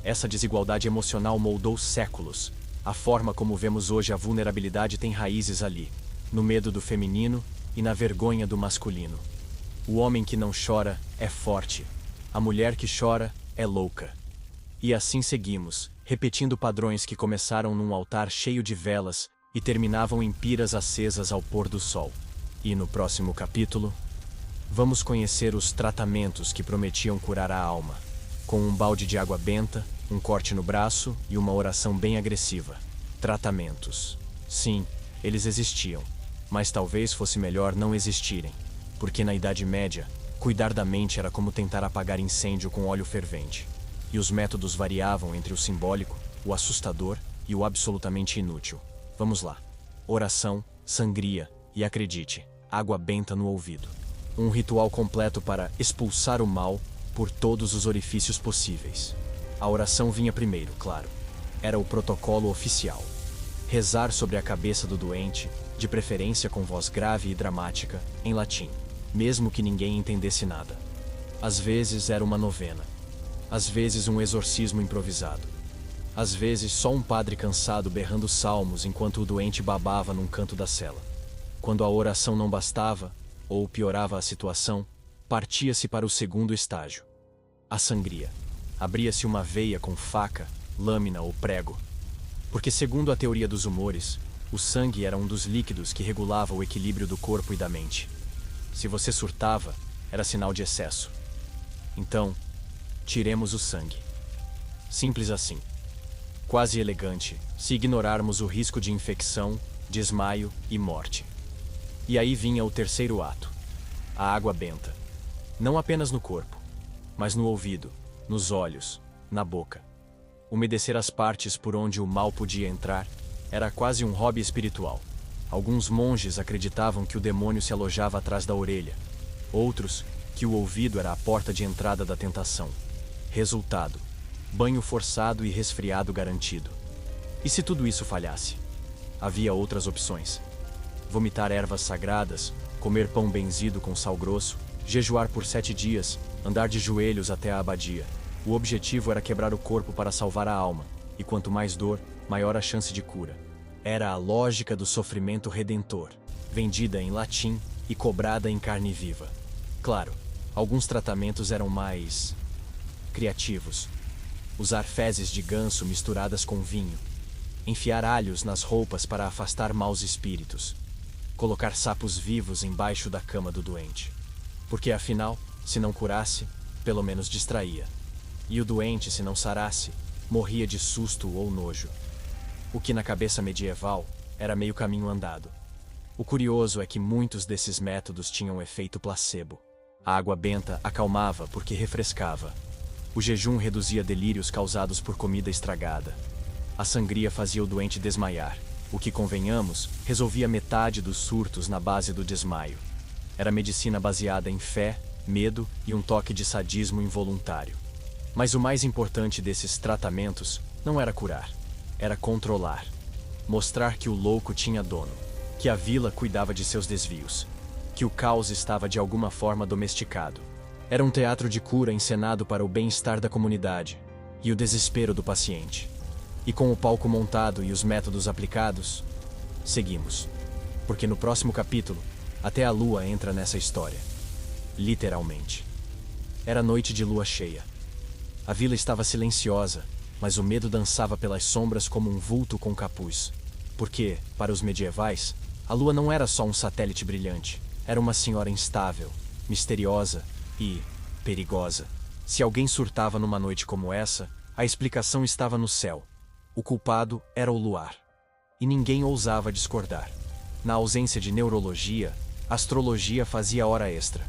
Essa desigualdade emocional moldou séculos. A forma como vemos hoje a vulnerabilidade tem raízes ali, no medo do feminino e na vergonha do masculino. O homem que não chora é forte. A mulher que chora é louca. E assim seguimos, repetindo padrões que começaram num altar cheio de velas e terminavam em piras acesas ao pôr do sol. E no próximo capítulo, vamos conhecer os tratamentos que prometiam curar a alma, com um balde de água benta, um corte no braço e uma oração bem agressiva. Tratamentos. Sim, eles existiam, mas talvez fosse melhor não existirem, porque na Idade Média, cuidar da mente era como tentar apagar incêndio com óleo fervente. E os métodos variavam entre o simbólico, o assustador e o absolutamente inútil. Vamos lá. Oração, sangria e, acredite, água benta no ouvido. Um ritual completo para expulsar o mal por todos os orifícios possíveis. A oração vinha primeiro, claro. Era o protocolo oficial. Rezar sobre a cabeça do doente, de preferência com voz grave e dramática, em latim, mesmo que ninguém entendesse nada. Às vezes era uma novena. Às vezes um exorcismo improvisado. Às vezes só um padre cansado berrando salmos enquanto o doente babava num canto da cela. Quando a oração não bastava, ou piorava a situação, partia-se para o segundo estágio. A sangria. Abria-se uma veia com faca, lâmina ou prego. Porque, segundo a teoria dos humores, o sangue era um dos líquidos que regulava o equilíbrio do corpo e da mente. Se você surtava, era sinal de excesso. Então, tiremos o sangue. Simples assim. Quase elegante, se ignorarmos o risco de infecção, desmaio e morte. E aí vinha o terceiro ato. A água benta. Não apenas no corpo, mas no ouvido, nos olhos, na boca. Umedecer as partes por onde o mal podia entrar era quase um hobby espiritual. Alguns monges acreditavam que o demônio se alojava atrás da orelha. Outros, que o ouvido era a porta de entrada da tentação. Resultado: banho forçado e resfriado garantido. E se tudo isso falhasse? Havia outras opções. Vomitar ervas sagradas, comer pão benzido com sal grosso, jejuar por 7 dias, andar de joelhos até a abadia. O objetivo era quebrar o corpo para salvar a alma, e quanto mais dor, maior a chance de cura. Era a lógica do sofrimento redentor, vendida em latim e cobrada em carne viva. Claro, alguns tratamentos eram mais criativos. Usar fezes de ganso misturadas com vinho. Enfiar alhos nas roupas para afastar maus espíritos. Colocar sapos vivos embaixo da cama do doente. Porque afinal, se não curasse, pelo menos distraía. E o doente, se não sarasse, morria de susto ou nojo. O que na cabeça medieval era meio caminho andado. O curioso é que muitos desses métodos tinham efeito placebo. A água benta acalmava porque refrescava. O jejum reduzia delírios causados por comida estragada. A sangria fazia o doente desmaiar, o que, convenhamos, resolvia metade dos surtos na base do desmaio. Era medicina baseada em fé, medo e um toque de sadismo involuntário. Mas o mais importante desses tratamentos não era curar, era controlar. Mostrar que o louco tinha dono, que a vila cuidava de seus desvios, que o caos estava de alguma forma domesticado. Era um teatro de cura encenado para o bem-estar da comunidade e o desespero do paciente. E com o palco montado e os métodos aplicados, seguimos. Porque no próximo capítulo, até a lua entra nessa história. Literalmente. Era noite de lua cheia. A vila estava silenciosa, mas o medo dançava pelas sombras como um vulto com capuz. Porque, para os medievais, a lua não era só um satélite brilhante. Era uma senhora instável, misteriosa e perigosa. Se alguém surtava numa noite como essa, a explicação estava no céu. O culpado era o luar. E ninguém ousava discordar. Na ausência de neurologia, a astrologia fazia hora extra.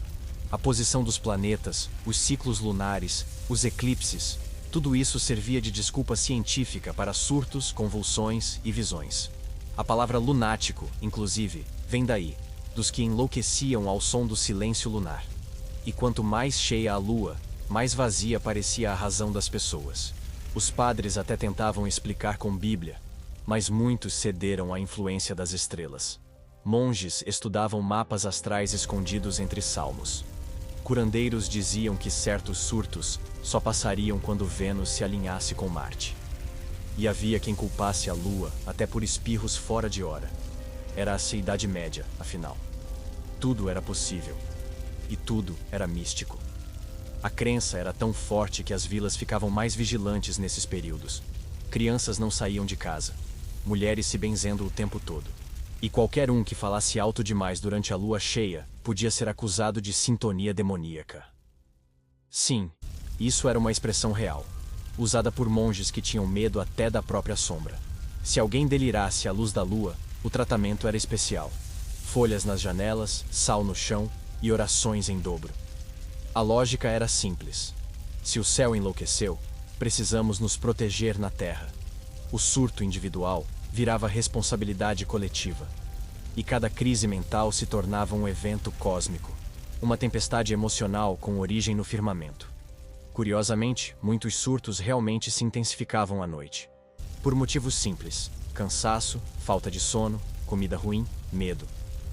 A posição dos planetas, os ciclos lunares, os eclipses, tudo isso servia de desculpa científica para surtos, convulsões e visões. A palavra lunático, inclusive, vem daí, dos que enlouqueciam ao som do silêncio lunar. E quanto mais cheia a lua, mais vazia parecia a razão das pessoas. Os padres até tentavam explicar com Bíblia, mas muitos cederam à influência das estrelas. Monges estudavam mapas astrais escondidos entre salmos. Curandeiros diziam que certos surtos só passariam quando Vênus se alinhasse com Marte. E havia quem culpasse a lua até por espirros fora de hora. Era a Idade Média, afinal. Tudo era possível. E tudo era místico. A crença era tão forte que as vilas ficavam mais vigilantes nesses períodos. Crianças não saíam de casa. Mulheres se benzendo o tempo todo. E qualquer um que falasse alto demais durante a lua cheia podia ser acusado de sintonia demoníaca. Sim, isso era uma expressão real, usada por monges que tinham medo até da própria sombra. Se alguém delirasse à luz da lua, o tratamento era especial. Folhas nas janelas, sal no chão e orações em dobro. A lógica era simples. Se o céu enlouqueceu, precisamos nos proteger na terra. O surto individual virava responsabilidade coletiva. E cada crise mental se tornava um evento cósmico. Uma tempestade emocional com origem no firmamento. Curiosamente, muitos surtos realmente se intensificavam à noite. Por motivos simples: cansaço, falta de sono, comida ruim, medo.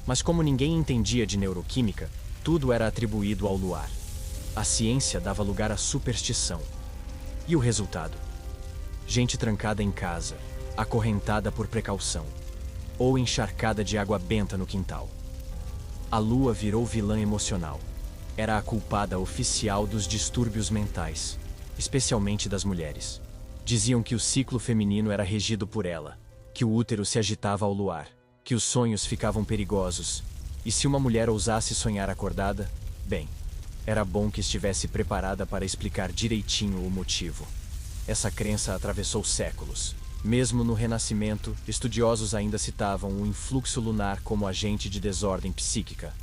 Mas como ninguém entendia de neuroquímica, tudo era atribuído ao luar. A ciência dava lugar à superstição. E o resultado? Gente trancada em casa, acorrentada por precaução, ou encharcada de água benta no quintal. A lua virou vilã emocional. Era a culpada oficial dos distúrbios mentais, especialmente das mulheres. Diziam que o ciclo feminino era regido por ela, que o útero se agitava ao luar, que os sonhos ficavam perigosos, e se uma mulher ousasse sonhar acordada, bem, era bom que estivesse preparada para explicar direitinho o motivo. Essa crença atravessou séculos. Mesmo no Renascimento, estudiosos ainda citavam o influxo lunar como agente de desordem psíquica.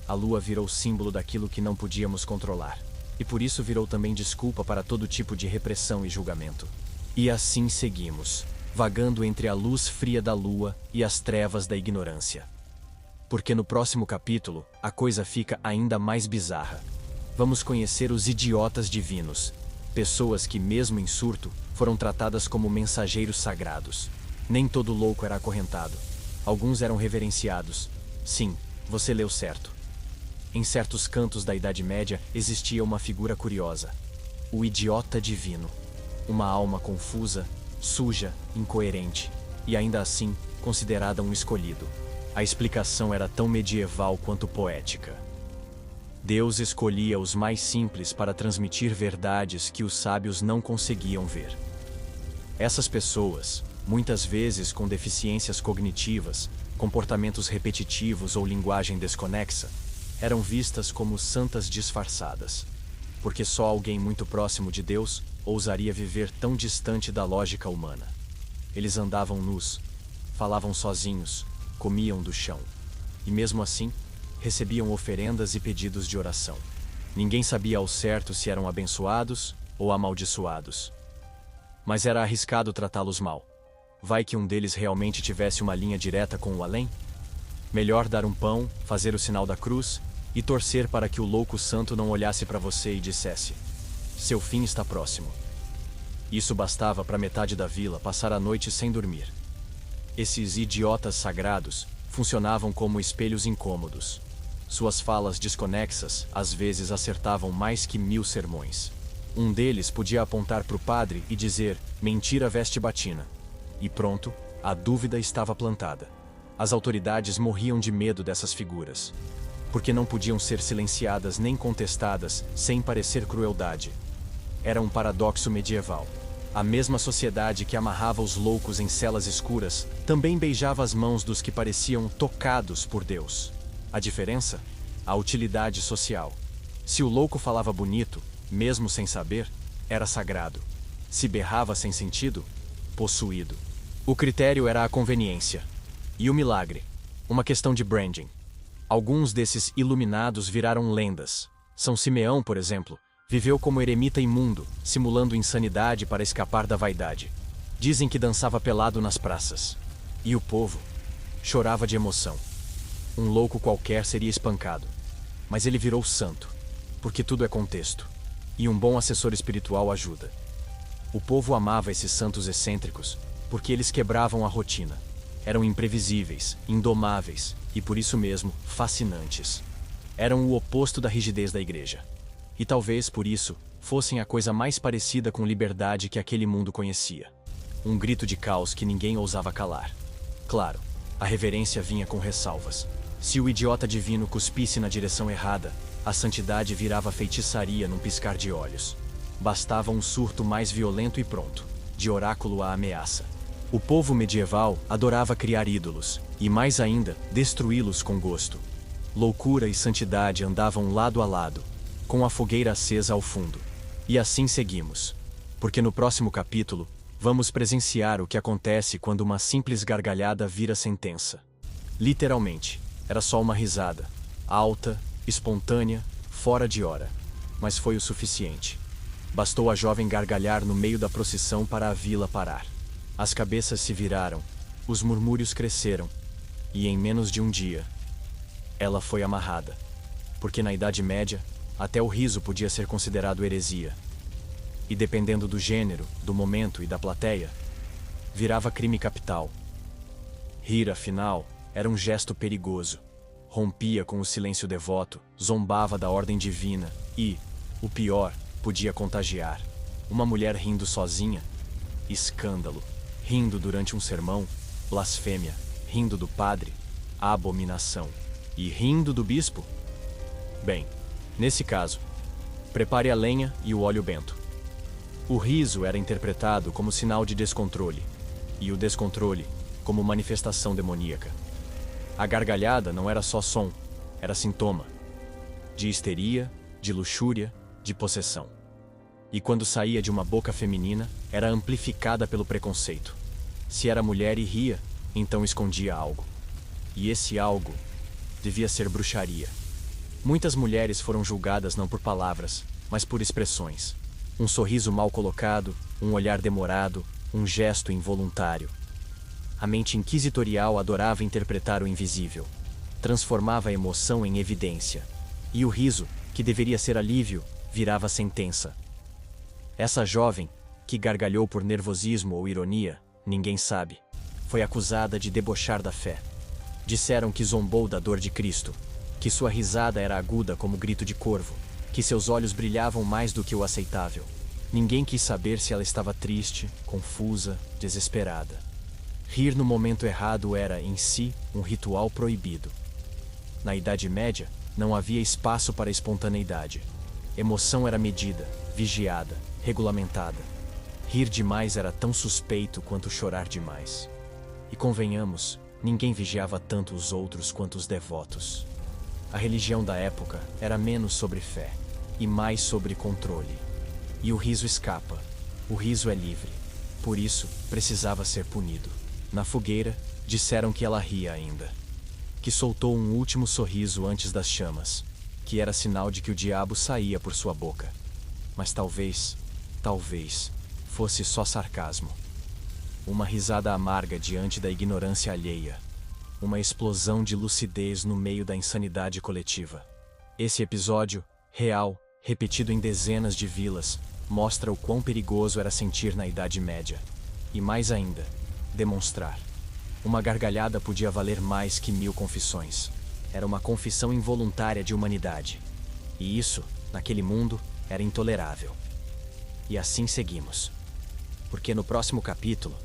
A lua virou símbolo daquilo que não podíamos controlar. E por isso virou também desculpa para todo tipo de repressão e julgamento. E assim seguimos, vagando entre a luz fria da lua e as trevas da ignorância. Porque no próximo capítulo, a coisa fica ainda mais bizarra. Vamos conhecer os idiotas divinos. Pessoas que, mesmo em surto, foram tratadas como mensageiros sagrados. Nem todo louco era acorrentado. Alguns eram reverenciados. Sim, você leu certo. Em certos cantos da Idade Média existia uma figura curiosa. O idiota divino. Uma alma confusa, suja, incoerente. E ainda assim, considerada um escolhido. A explicação era tão medieval quanto poética. Deus escolhia os mais simples para transmitir verdades que os sábios não conseguiam ver. Essas pessoas, muitas vezes com deficiências cognitivas, comportamentos repetitivos ou linguagem desconexa, eram vistas como santas disfarçadas. Porque só alguém muito próximo de Deus ousaria viver tão distante da lógica humana. Eles andavam nus, falavam sozinhos, comiam do chão. E mesmo assim, recebiam oferendas e pedidos de oração. Ninguém sabia ao certo se eram abençoados ou amaldiçoados. Mas era arriscado tratá-los mal. Vai que um deles realmente tivesse uma linha direta com o além? Melhor dar um pão, fazer o sinal da cruz e torcer para que o louco santo não olhasse para você e dissesse: seu fim está próximo. Isso bastava para metade da vila passar a noite sem dormir. Esses idiotas sagrados funcionavam como espelhos incômodos. Suas falas desconexas às vezes acertavam mais que 1000 sermões. Um deles podia apontar para o padre e dizer: mentira veste batina. E pronto, a dúvida estava plantada. As autoridades morriam de medo dessas figuras, porque não podiam ser silenciadas nem contestadas sem parecer crueldade. Era um paradoxo medieval. A mesma sociedade que amarrava os loucos em celas escuras também beijava as mãos dos que pareciam tocados por Deus. A diferença? A utilidade social. Se o louco falava bonito, mesmo sem saber, era sagrado. Se berrava sem sentido, possuído. O critério era a conveniência. E o milagre? Uma questão de branding. Alguns desses iluminados viraram lendas. São Simeão, por exemplo, viveu como eremita imundo, simulando insanidade para escapar da vaidade. Dizem que dançava pelado nas praças. E o povo chorava de emoção. Um louco qualquer seria espancado. Mas ele virou santo, porque tudo é contexto. E um bom assessor espiritual ajuda. O povo amava esses santos excêntricos, porque eles quebravam a rotina. Eram imprevisíveis, indomáveis e, por isso mesmo, fascinantes. Eram o oposto da rigidez da igreja. E talvez, por isso, fossem a coisa mais parecida com liberdade que aquele mundo conhecia. Um grito de caos que ninguém ousava calar. Claro, a reverência vinha com ressalvas. Se o idiota divino cuspisse na direção errada, a santidade virava feitiçaria num piscar de olhos. Bastava um surto mais violento e pronto, de oráculo à ameaça. O povo medieval adorava criar ídolos, e mais ainda, destruí-los com gosto. Loucura e santidade andavam lado a lado, com a fogueira acesa ao fundo. E assim seguimos. Porque no próximo capítulo, vamos presenciar o que acontece quando uma simples gargalhada vira sentença. Literalmente, era só uma risada, alta, espontânea, fora de hora. Mas foi o suficiente. Bastou a jovem gargalhar no meio da procissão para a vila parar. As cabeças se viraram, os murmúrios cresceram, e em menos de um dia, ela foi amarrada. Porque na Idade Média, até o riso podia ser considerado heresia. E dependendo do gênero, do momento e da plateia, virava crime capital. Rir, afinal, era um gesto perigoso. Rompia com o silêncio devoto, zombava da ordem divina e, o pior, podia contagiar. Uma mulher rindo sozinha? Escândalo. Rindo durante um sermão? Blasfêmia. Rindo do padre? Abominação. E rindo do bispo? Bem, nesse caso, prepare a lenha e o óleo bento. O riso era interpretado como sinal de descontrole, e o descontrole como manifestação demoníaca. A gargalhada não era só som, era sintoma de histeria, de luxúria, de possessão. E quando saía de uma boca feminina, era amplificada pelo preconceito. Se era mulher e ria, então escondia algo. E esse algo devia ser bruxaria. Muitas mulheres foram julgadas não por palavras, mas por expressões. Um sorriso mal colocado, um olhar demorado, um gesto involuntário. A mente inquisitorial adorava interpretar o invisível. Transformava a emoção em evidência. E o riso, que deveria ser alívio, virava sentença. Essa jovem, que gargalhou por nervosismo ou ironia, ninguém sabe, foi acusada de debochar da fé. Disseram que zombou da dor de Cristo, que sua risada era aguda como grito de corvo, que seus olhos brilhavam mais do que o aceitável. Ninguém quis saber se ela estava triste, confusa, desesperada. Rir no momento errado era, em si, um ritual proibido. Na Idade Média, não havia espaço para espontaneidade. Emoção era medida, vigiada, regulamentada. Rir demais era tão suspeito quanto chorar demais. E convenhamos, ninguém vigiava tanto os outros quanto os devotos. A religião da época era menos sobre fé e mais sobre controle. E o riso escapa. O riso é livre. Por isso, precisava ser punido. Na fogueira, disseram que ela ria ainda. Que soltou um último sorriso antes das chamas, que era sinal de que o diabo saía por sua boca. Mas talvez, fosse só sarcasmo. Uma risada amarga diante da ignorância alheia. Uma explosão de lucidez no meio da insanidade coletiva. Esse episódio, real, repetido em dezenas de vilas, mostra o quão perigoso era sentir na Idade Média. E mais ainda, demonstrar. Uma gargalhada podia valer mais que 1000 confissões. era uma confissão involuntária de humanidade. E isso, naquele mundo, era intolerável. E assim seguimos. Porque no próximo capítulo,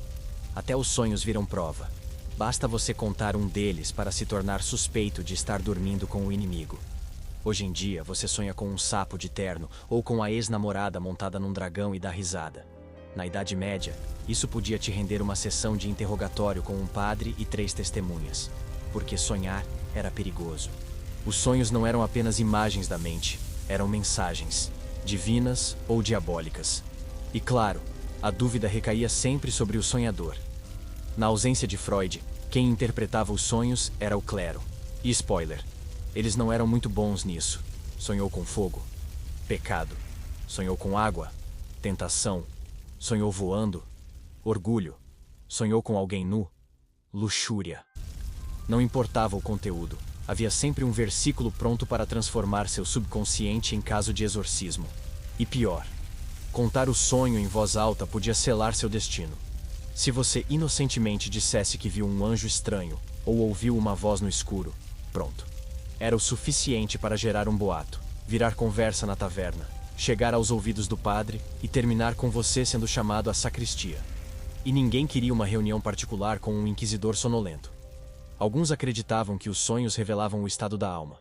até os sonhos viram prova. Basta você contar um deles para se tornar suspeito de estar dormindo com o inimigo. Hoje em dia, você sonha com um sapo de terno ou com a ex-namorada montada num dragão e dá risada. Na Idade Média, isso podia te render uma sessão de interrogatório com um padre e 3 testemunhas. Porque sonhar era perigoso. Os sonhos não eram apenas imagens da mente, eram mensagens, divinas ou diabólicas. E claro, a dúvida recaía sempre sobre o sonhador. Na ausência de Freud, quem interpretava os sonhos era o clero. E spoiler, eles não eram muito bons nisso. Sonhou com fogo? Pecado. Sonhou com água? Tentação. Sonhou voando? Orgulho. Sonhou com alguém nu? Luxúria. Não importava o conteúdo, havia sempre um versículo pronto para transformar seu subconsciente em caso de exorcismo. E pior, contar o sonho em voz alta podia selar seu destino. Se você inocentemente dissesse que viu um anjo estranho ou ouviu uma voz no escuro, pronto. Era o suficiente para gerar um boato, virar conversa na taverna, chegar aos ouvidos do padre e terminar com você sendo chamado à sacristia. E ninguém queria uma reunião particular com um inquisidor sonolento. Alguns acreditavam que os sonhos revelavam o estado da alma.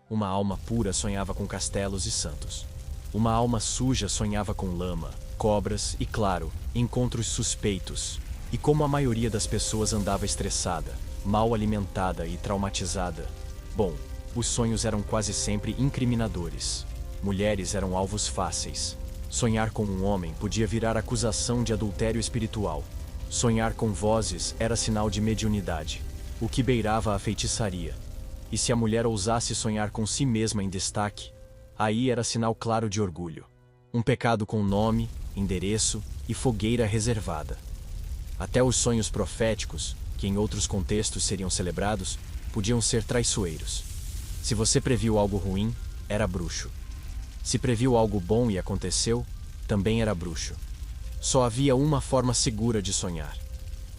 Uma alma pura sonhava com castelos e santos. Uma alma suja sonhava com lama, cobras e, claro, encontros suspeitos. E como a maioria das pessoas andava estressada, mal alimentada e traumatizada, bom, os sonhos eram quase sempre incriminadores. Mulheres eram alvos fáceis. Sonhar com um homem podia virar acusação de adultério espiritual. Sonhar com vozes era sinal de mediunidade, o que beirava a feitiçaria. E se a mulher ousasse sonhar com si mesma em destaque, aí era sinal claro de orgulho. Um pecado com nome, endereço e fogueira reservada. Até os sonhos proféticos, que em outros contextos seriam celebrados, podiam ser traiçoeiros. Se você previu algo ruim, era bruxo. Se previu algo bom e aconteceu, também era bruxo. Só havia uma forma segura de sonhar: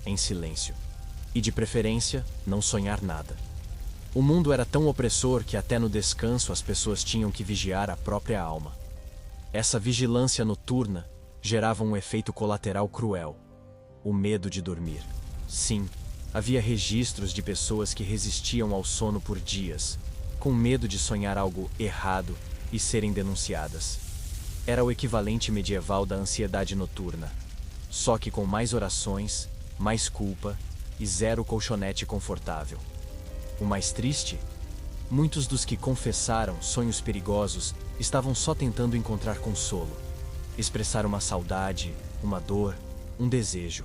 em silêncio. E de preferência, não sonhar nada. O mundo era tão opressor que até no descanso as pessoas tinham que vigiar a própria alma. Essa vigilância noturna gerava um efeito colateral cruel: o medo de dormir. Sim, havia registros de pessoas que resistiam ao sono por dias, com medo de sonhar algo errado e serem denunciadas. Era o equivalente medieval da ansiedade noturna, só que com mais orações, mais culpa e zero colchonete confortável. O mais triste? Muitos dos que confessaram sonhos perigosos estavam só tentando encontrar consolo, expressar uma saudade, uma dor, um desejo.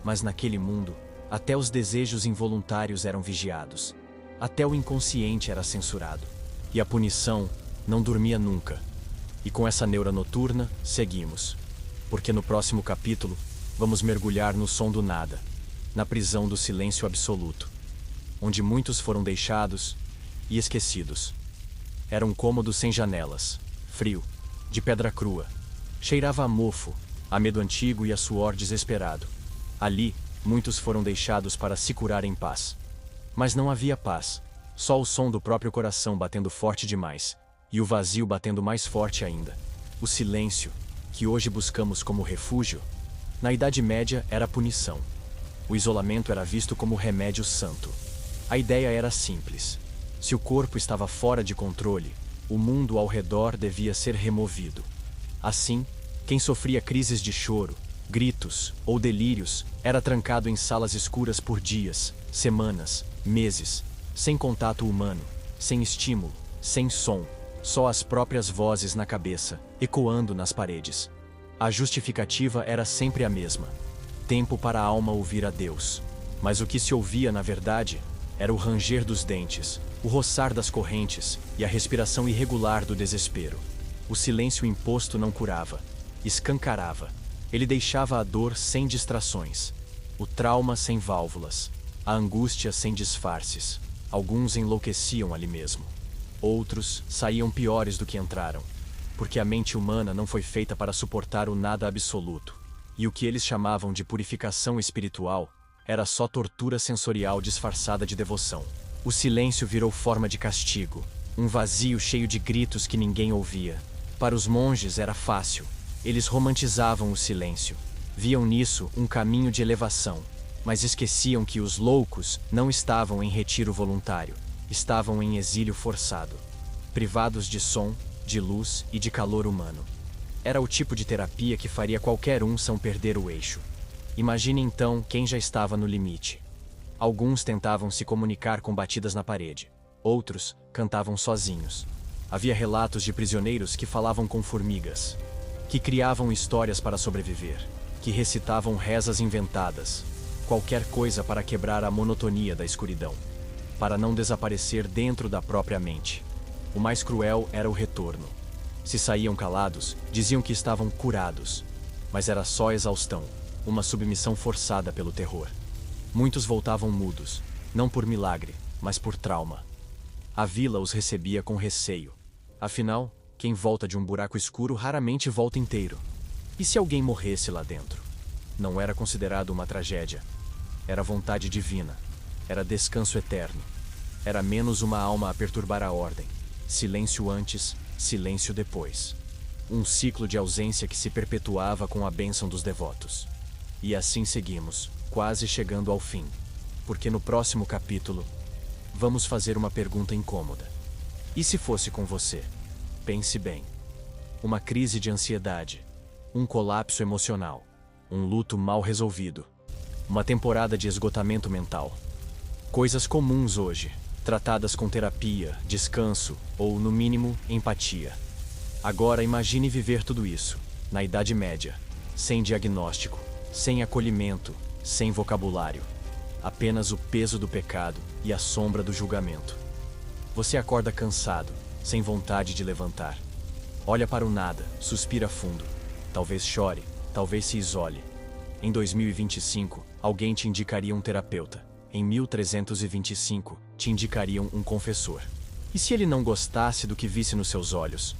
Mas naquele mundo, até os desejos involuntários eram vigiados. Até o inconsciente era censurado. E a punição não dormia nunca. E com essa neura noturna, seguimos. Porque no próximo capítulo, vamos mergulhar no som do nada, na prisão do silêncio absoluto, onde muitos foram deixados e esquecidos. Era um cômodo sem janelas, frio, de pedra crua. Cheirava a mofo, a medo antigo e a suor desesperado. Ali, muitos foram deixados para se curar em paz. Mas não havia paz, só o som do próprio coração batendo forte demais, e o vazio batendo mais forte ainda. O silêncio, que hoje buscamos como refúgio, na Idade Média era punição. O isolamento era visto como remédio santo. A ideia era simples: se o corpo estava fora de controle, o mundo ao redor devia ser removido. Assim, quem sofria crises de choro, gritos ou delírios era trancado em salas escuras por dias, semanas, meses, sem contato humano, sem estímulo, sem som, só as próprias vozes na cabeça, ecoando nas paredes. A justificativa era sempre a mesma: tempo para a alma ouvir a Deus. Mas o que se ouvia, na verdade, era o ranger dos dentes, o roçar das correntes e a respiração irregular do desespero. O silêncio imposto não curava, escancarava. Ele deixava a dor sem distrações, o trauma sem válvulas, a angústia sem disfarces. Alguns enlouqueciam ali mesmo. Outros saíam piores do que entraram, porque a mente humana não foi feita para suportar o nada absoluto. E o que eles chamavam de purificação espiritual era só tortura sensorial disfarçada de devoção. O silêncio virou forma de castigo, um vazio cheio de gritos que ninguém ouvia. Para os monges era fácil. Eles romantizavam o silêncio. Viam nisso um caminho de elevação, mas esqueciam que os loucos não estavam em retiro voluntário, estavam em exílio forçado, privados de som, de luz e de calor humano. Era o tipo de terapia que faria qualquer um são perder o eixo. Imagine então quem já estava no limite. Alguns tentavam se comunicar com batidas na parede. Outros cantavam sozinhos. Havia relatos de prisioneiros que falavam com formigas, que criavam histórias para sobreviver, que recitavam rezas inventadas, qualquer coisa para quebrar a monotonia da escuridão, para não desaparecer dentro da própria mente. O mais cruel era o retorno. Se saíam calados, diziam que estavam curados, mas era só exaustão, uma submissão forçada pelo terror. Muitos voltavam mudos, não por milagre, mas por trauma. A vila os recebia com receio. Afinal, quem volta de um buraco escuro raramente volta inteiro. E se alguém morresse lá dentro? Não era considerado uma tragédia. Era vontade divina. Era descanso eterno. Era menos uma alma a perturbar a ordem. Silêncio antes, silêncio depois. Um ciclo de ausência que se perpetuava com a bênção dos devotos. E assim seguimos, quase chegando ao fim. Porque no próximo capítulo, vamos fazer uma pergunta incômoda. E se fosse com você? Pense bem. Uma crise de ansiedade. Um colapso emocional. Um luto mal resolvido. Uma temporada de esgotamento mental. Coisas comuns hoje, tratadas com terapia, descanso ou, no mínimo, empatia. Agora imagine viver tudo isso, na Idade Média, sem diagnóstico, sem acolhimento, sem vocabulário. Apenas o peso do pecado e a sombra do julgamento. Você acorda cansado, sem vontade de levantar. Olha para o nada, suspira fundo. Talvez chore, talvez se isole. Em 2025, alguém te indicaria um terapeuta. Em 1325, te indicariam um confessor. E se ele não gostasse do que visse nos seus olhos?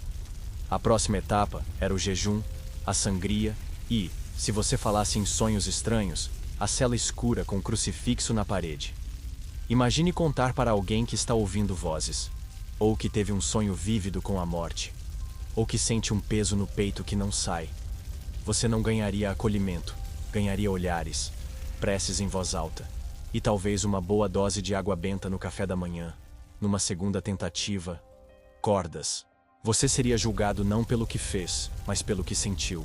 A próxima etapa era o jejum, a sangria e, se você falasse em sonhos estranhos, a cela escura com o crucifixo na parede. Imagine contar para alguém que está ouvindo vozes, ou que teve um sonho vívido com a morte, ou que sente um peso no peito que não sai. Você não ganharia acolhimento, ganharia olhares, preces em voz alta, e talvez uma boa dose de água benta no café da manhã. Numa segunda tentativa, cordas. Você seria julgado não pelo que fez, mas pelo que sentiu.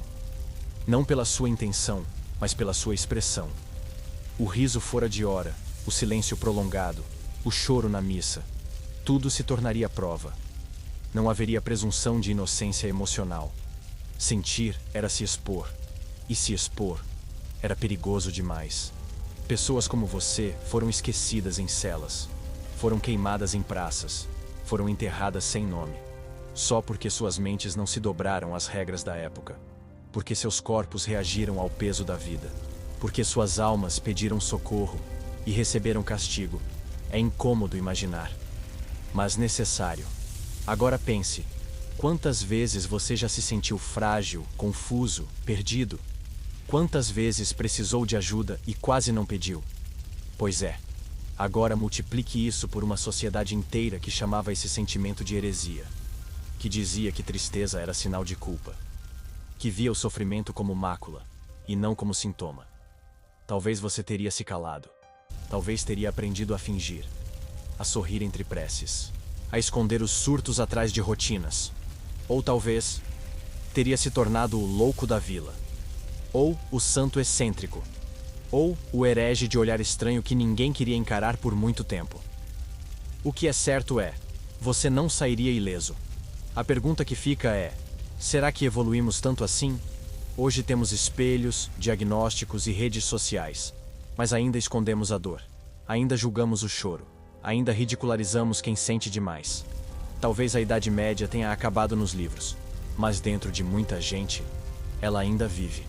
Não pela sua intenção, mas pela sua expressão. O riso fora de hora, o silêncio prolongado, o choro na missa. Tudo se tornaria prova. Não haveria presunção de inocência emocional. Sentir era se expor. E se expor era perigoso demais. Pessoas como você foram esquecidas em celas. Foram queimadas em praças. Foram enterradas sem nome. Só porque suas mentes não se dobraram às regras da época. Porque seus corpos reagiram ao peso da vida. Porque suas almas pediram socorro e receberam castigo. É incômodo imaginar, mas necessário. Agora pense, quantas vezes você já se sentiu frágil, confuso, perdido? Quantas vezes precisou de ajuda e quase não pediu? Pois é, agora multiplique isso por uma sociedade inteira que chamava esse sentimento de heresia, que dizia que tristeza era sinal de culpa, que via o sofrimento como mácula e não como sintoma. Talvez você teria se calado, talvez teria aprendido a fingir, a sorrir entre preces, a esconder os surtos atrás de rotinas. Ou talvez teria se tornado o louco da vila, ou o santo excêntrico, ou o herege de olhar estranho que ninguém queria encarar por muito tempo. O que é certo é, você não sairia ileso. A pergunta que fica é, será que evoluímos tanto assim? Hoje temos espelhos, diagnósticos e redes sociais, mas ainda escondemos a dor, ainda julgamos o choro, ainda ridicularizamos quem sente demais. Talvez a Idade Média tenha acabado nos livros, mas dentro de muita gente, ela ainda vive.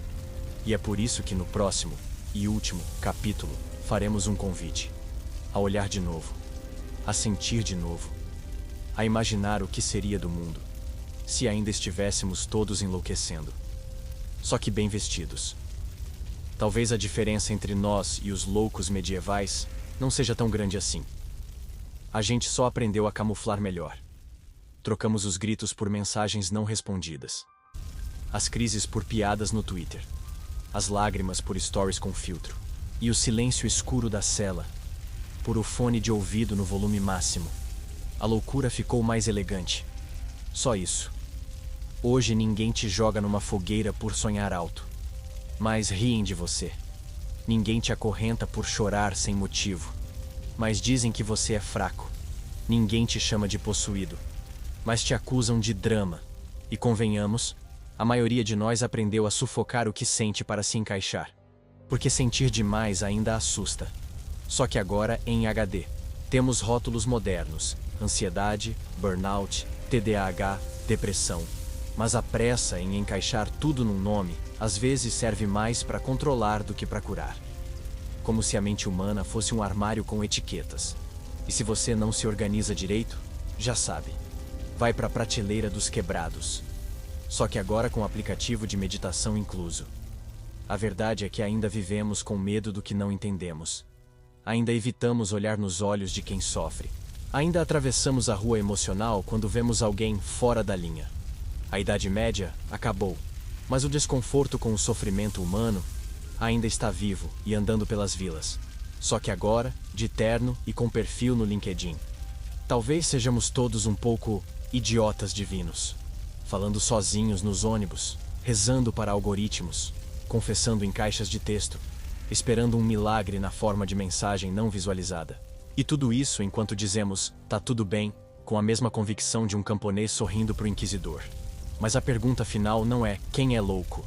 E é por isso que no próximo e último capítulo faremos um convite a olhar de novo, a sentir de novo, a imaginar o que seria do mundo se ainda estivéssemos todos enlouquecendo, só que bem vestidos. Talvez a diferença entre nós e os loucos medievais não seja tão grande assim. A gente só aprendeu a camuflar melhor. Trocamos os gritos por mensagens não respondidas. As crises por piadas no Twitter. As lágrimas por stories com filtro. E o silêncio escuro da cela, por o fone de ouvido no volume máximo. A loucura ficou mais elegante. Só isso. Hoje ninguém te joga numa fogueira por sonhar alto, mas riem de você. Ninguém te acorrenta por chorar sem motivo, mas dizem que você é fraco. Ninguém te chama de possuído, mas te acusam de drama. E convenhamos, a maioria de nós aprendeu a sufocar o que sente para se encaixar. Porque sentir demais ainda assusta. Só que agora, em HD, temos rótulos modernos: ansiedade, burnout, TDAH, depressão. Mas a pressa em encaixar tudo num nome, às vezes serve mais para controlar do que para curar. Como se a mente humana fosse um armário com etiquetas. E se você não se organiza direito, já sabe, vai para a prateleira dos quebrados. Só que agora com o aplicativo de meditação incluso. A verdade é que ainda vivemos com medo do que não entendemos. Ainda evitamos olhar nos olhos de quem sofre. Ainda atravessamos a rua emocional quando vemos alguém fora da linha. A Idade Média acabou, mas o desconforto com o sofrimento humano ainda está vivo e andando pelas vilas. Só que agora, de terno e com perfil no LinkedIn. Talvez sejamos todos um pouco idiotas divinos, falando sozinhos nos ônibus, rezando para algoritmos, confessando em caixas de texto, esperando um milagre na forma de mensagem não visualizada. E tudo isso enquanto dizemos, tá tudo bem, com a mesma convicção de um camponês sorrindo pro inquisidor. Mas a pergunta final não é quem é louco.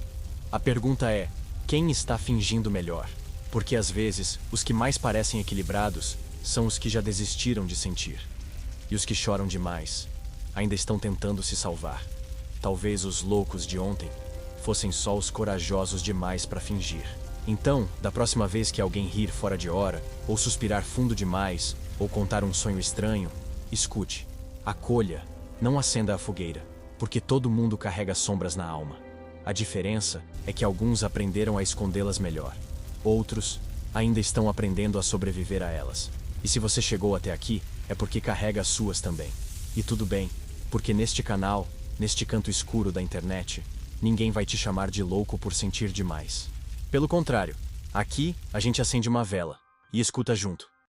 A pergunta é quem está fingindo melhor. Porque às vezes, os que mais parecem equilibrados são os que já desistiram de sentir. E os que choram demais ainda estão tentando se salvar. Talvez os loucos de ontem fossem só os corajosos demais para fingir. Então, da próxima vez que alguém rir fora de hora, ou suspirar fundo demais, ou contar um sonho estranho, escute, acolha, não acenda a fogueira, porque todo mundo carrega sombras na alma. A diferença é que alguns aprenderam a escondê-las melhor. Outros ainda estão aprendendo a sobreviver a elas. E se você chegou até aqui, é porque carrega as suas também. E tudo bem, porque neste canal, neste canto escuro da internet, ninguém vai te chamar de louco por sentir demais. Pelo contrário, aqui a gente acende uma vela e escuta junto.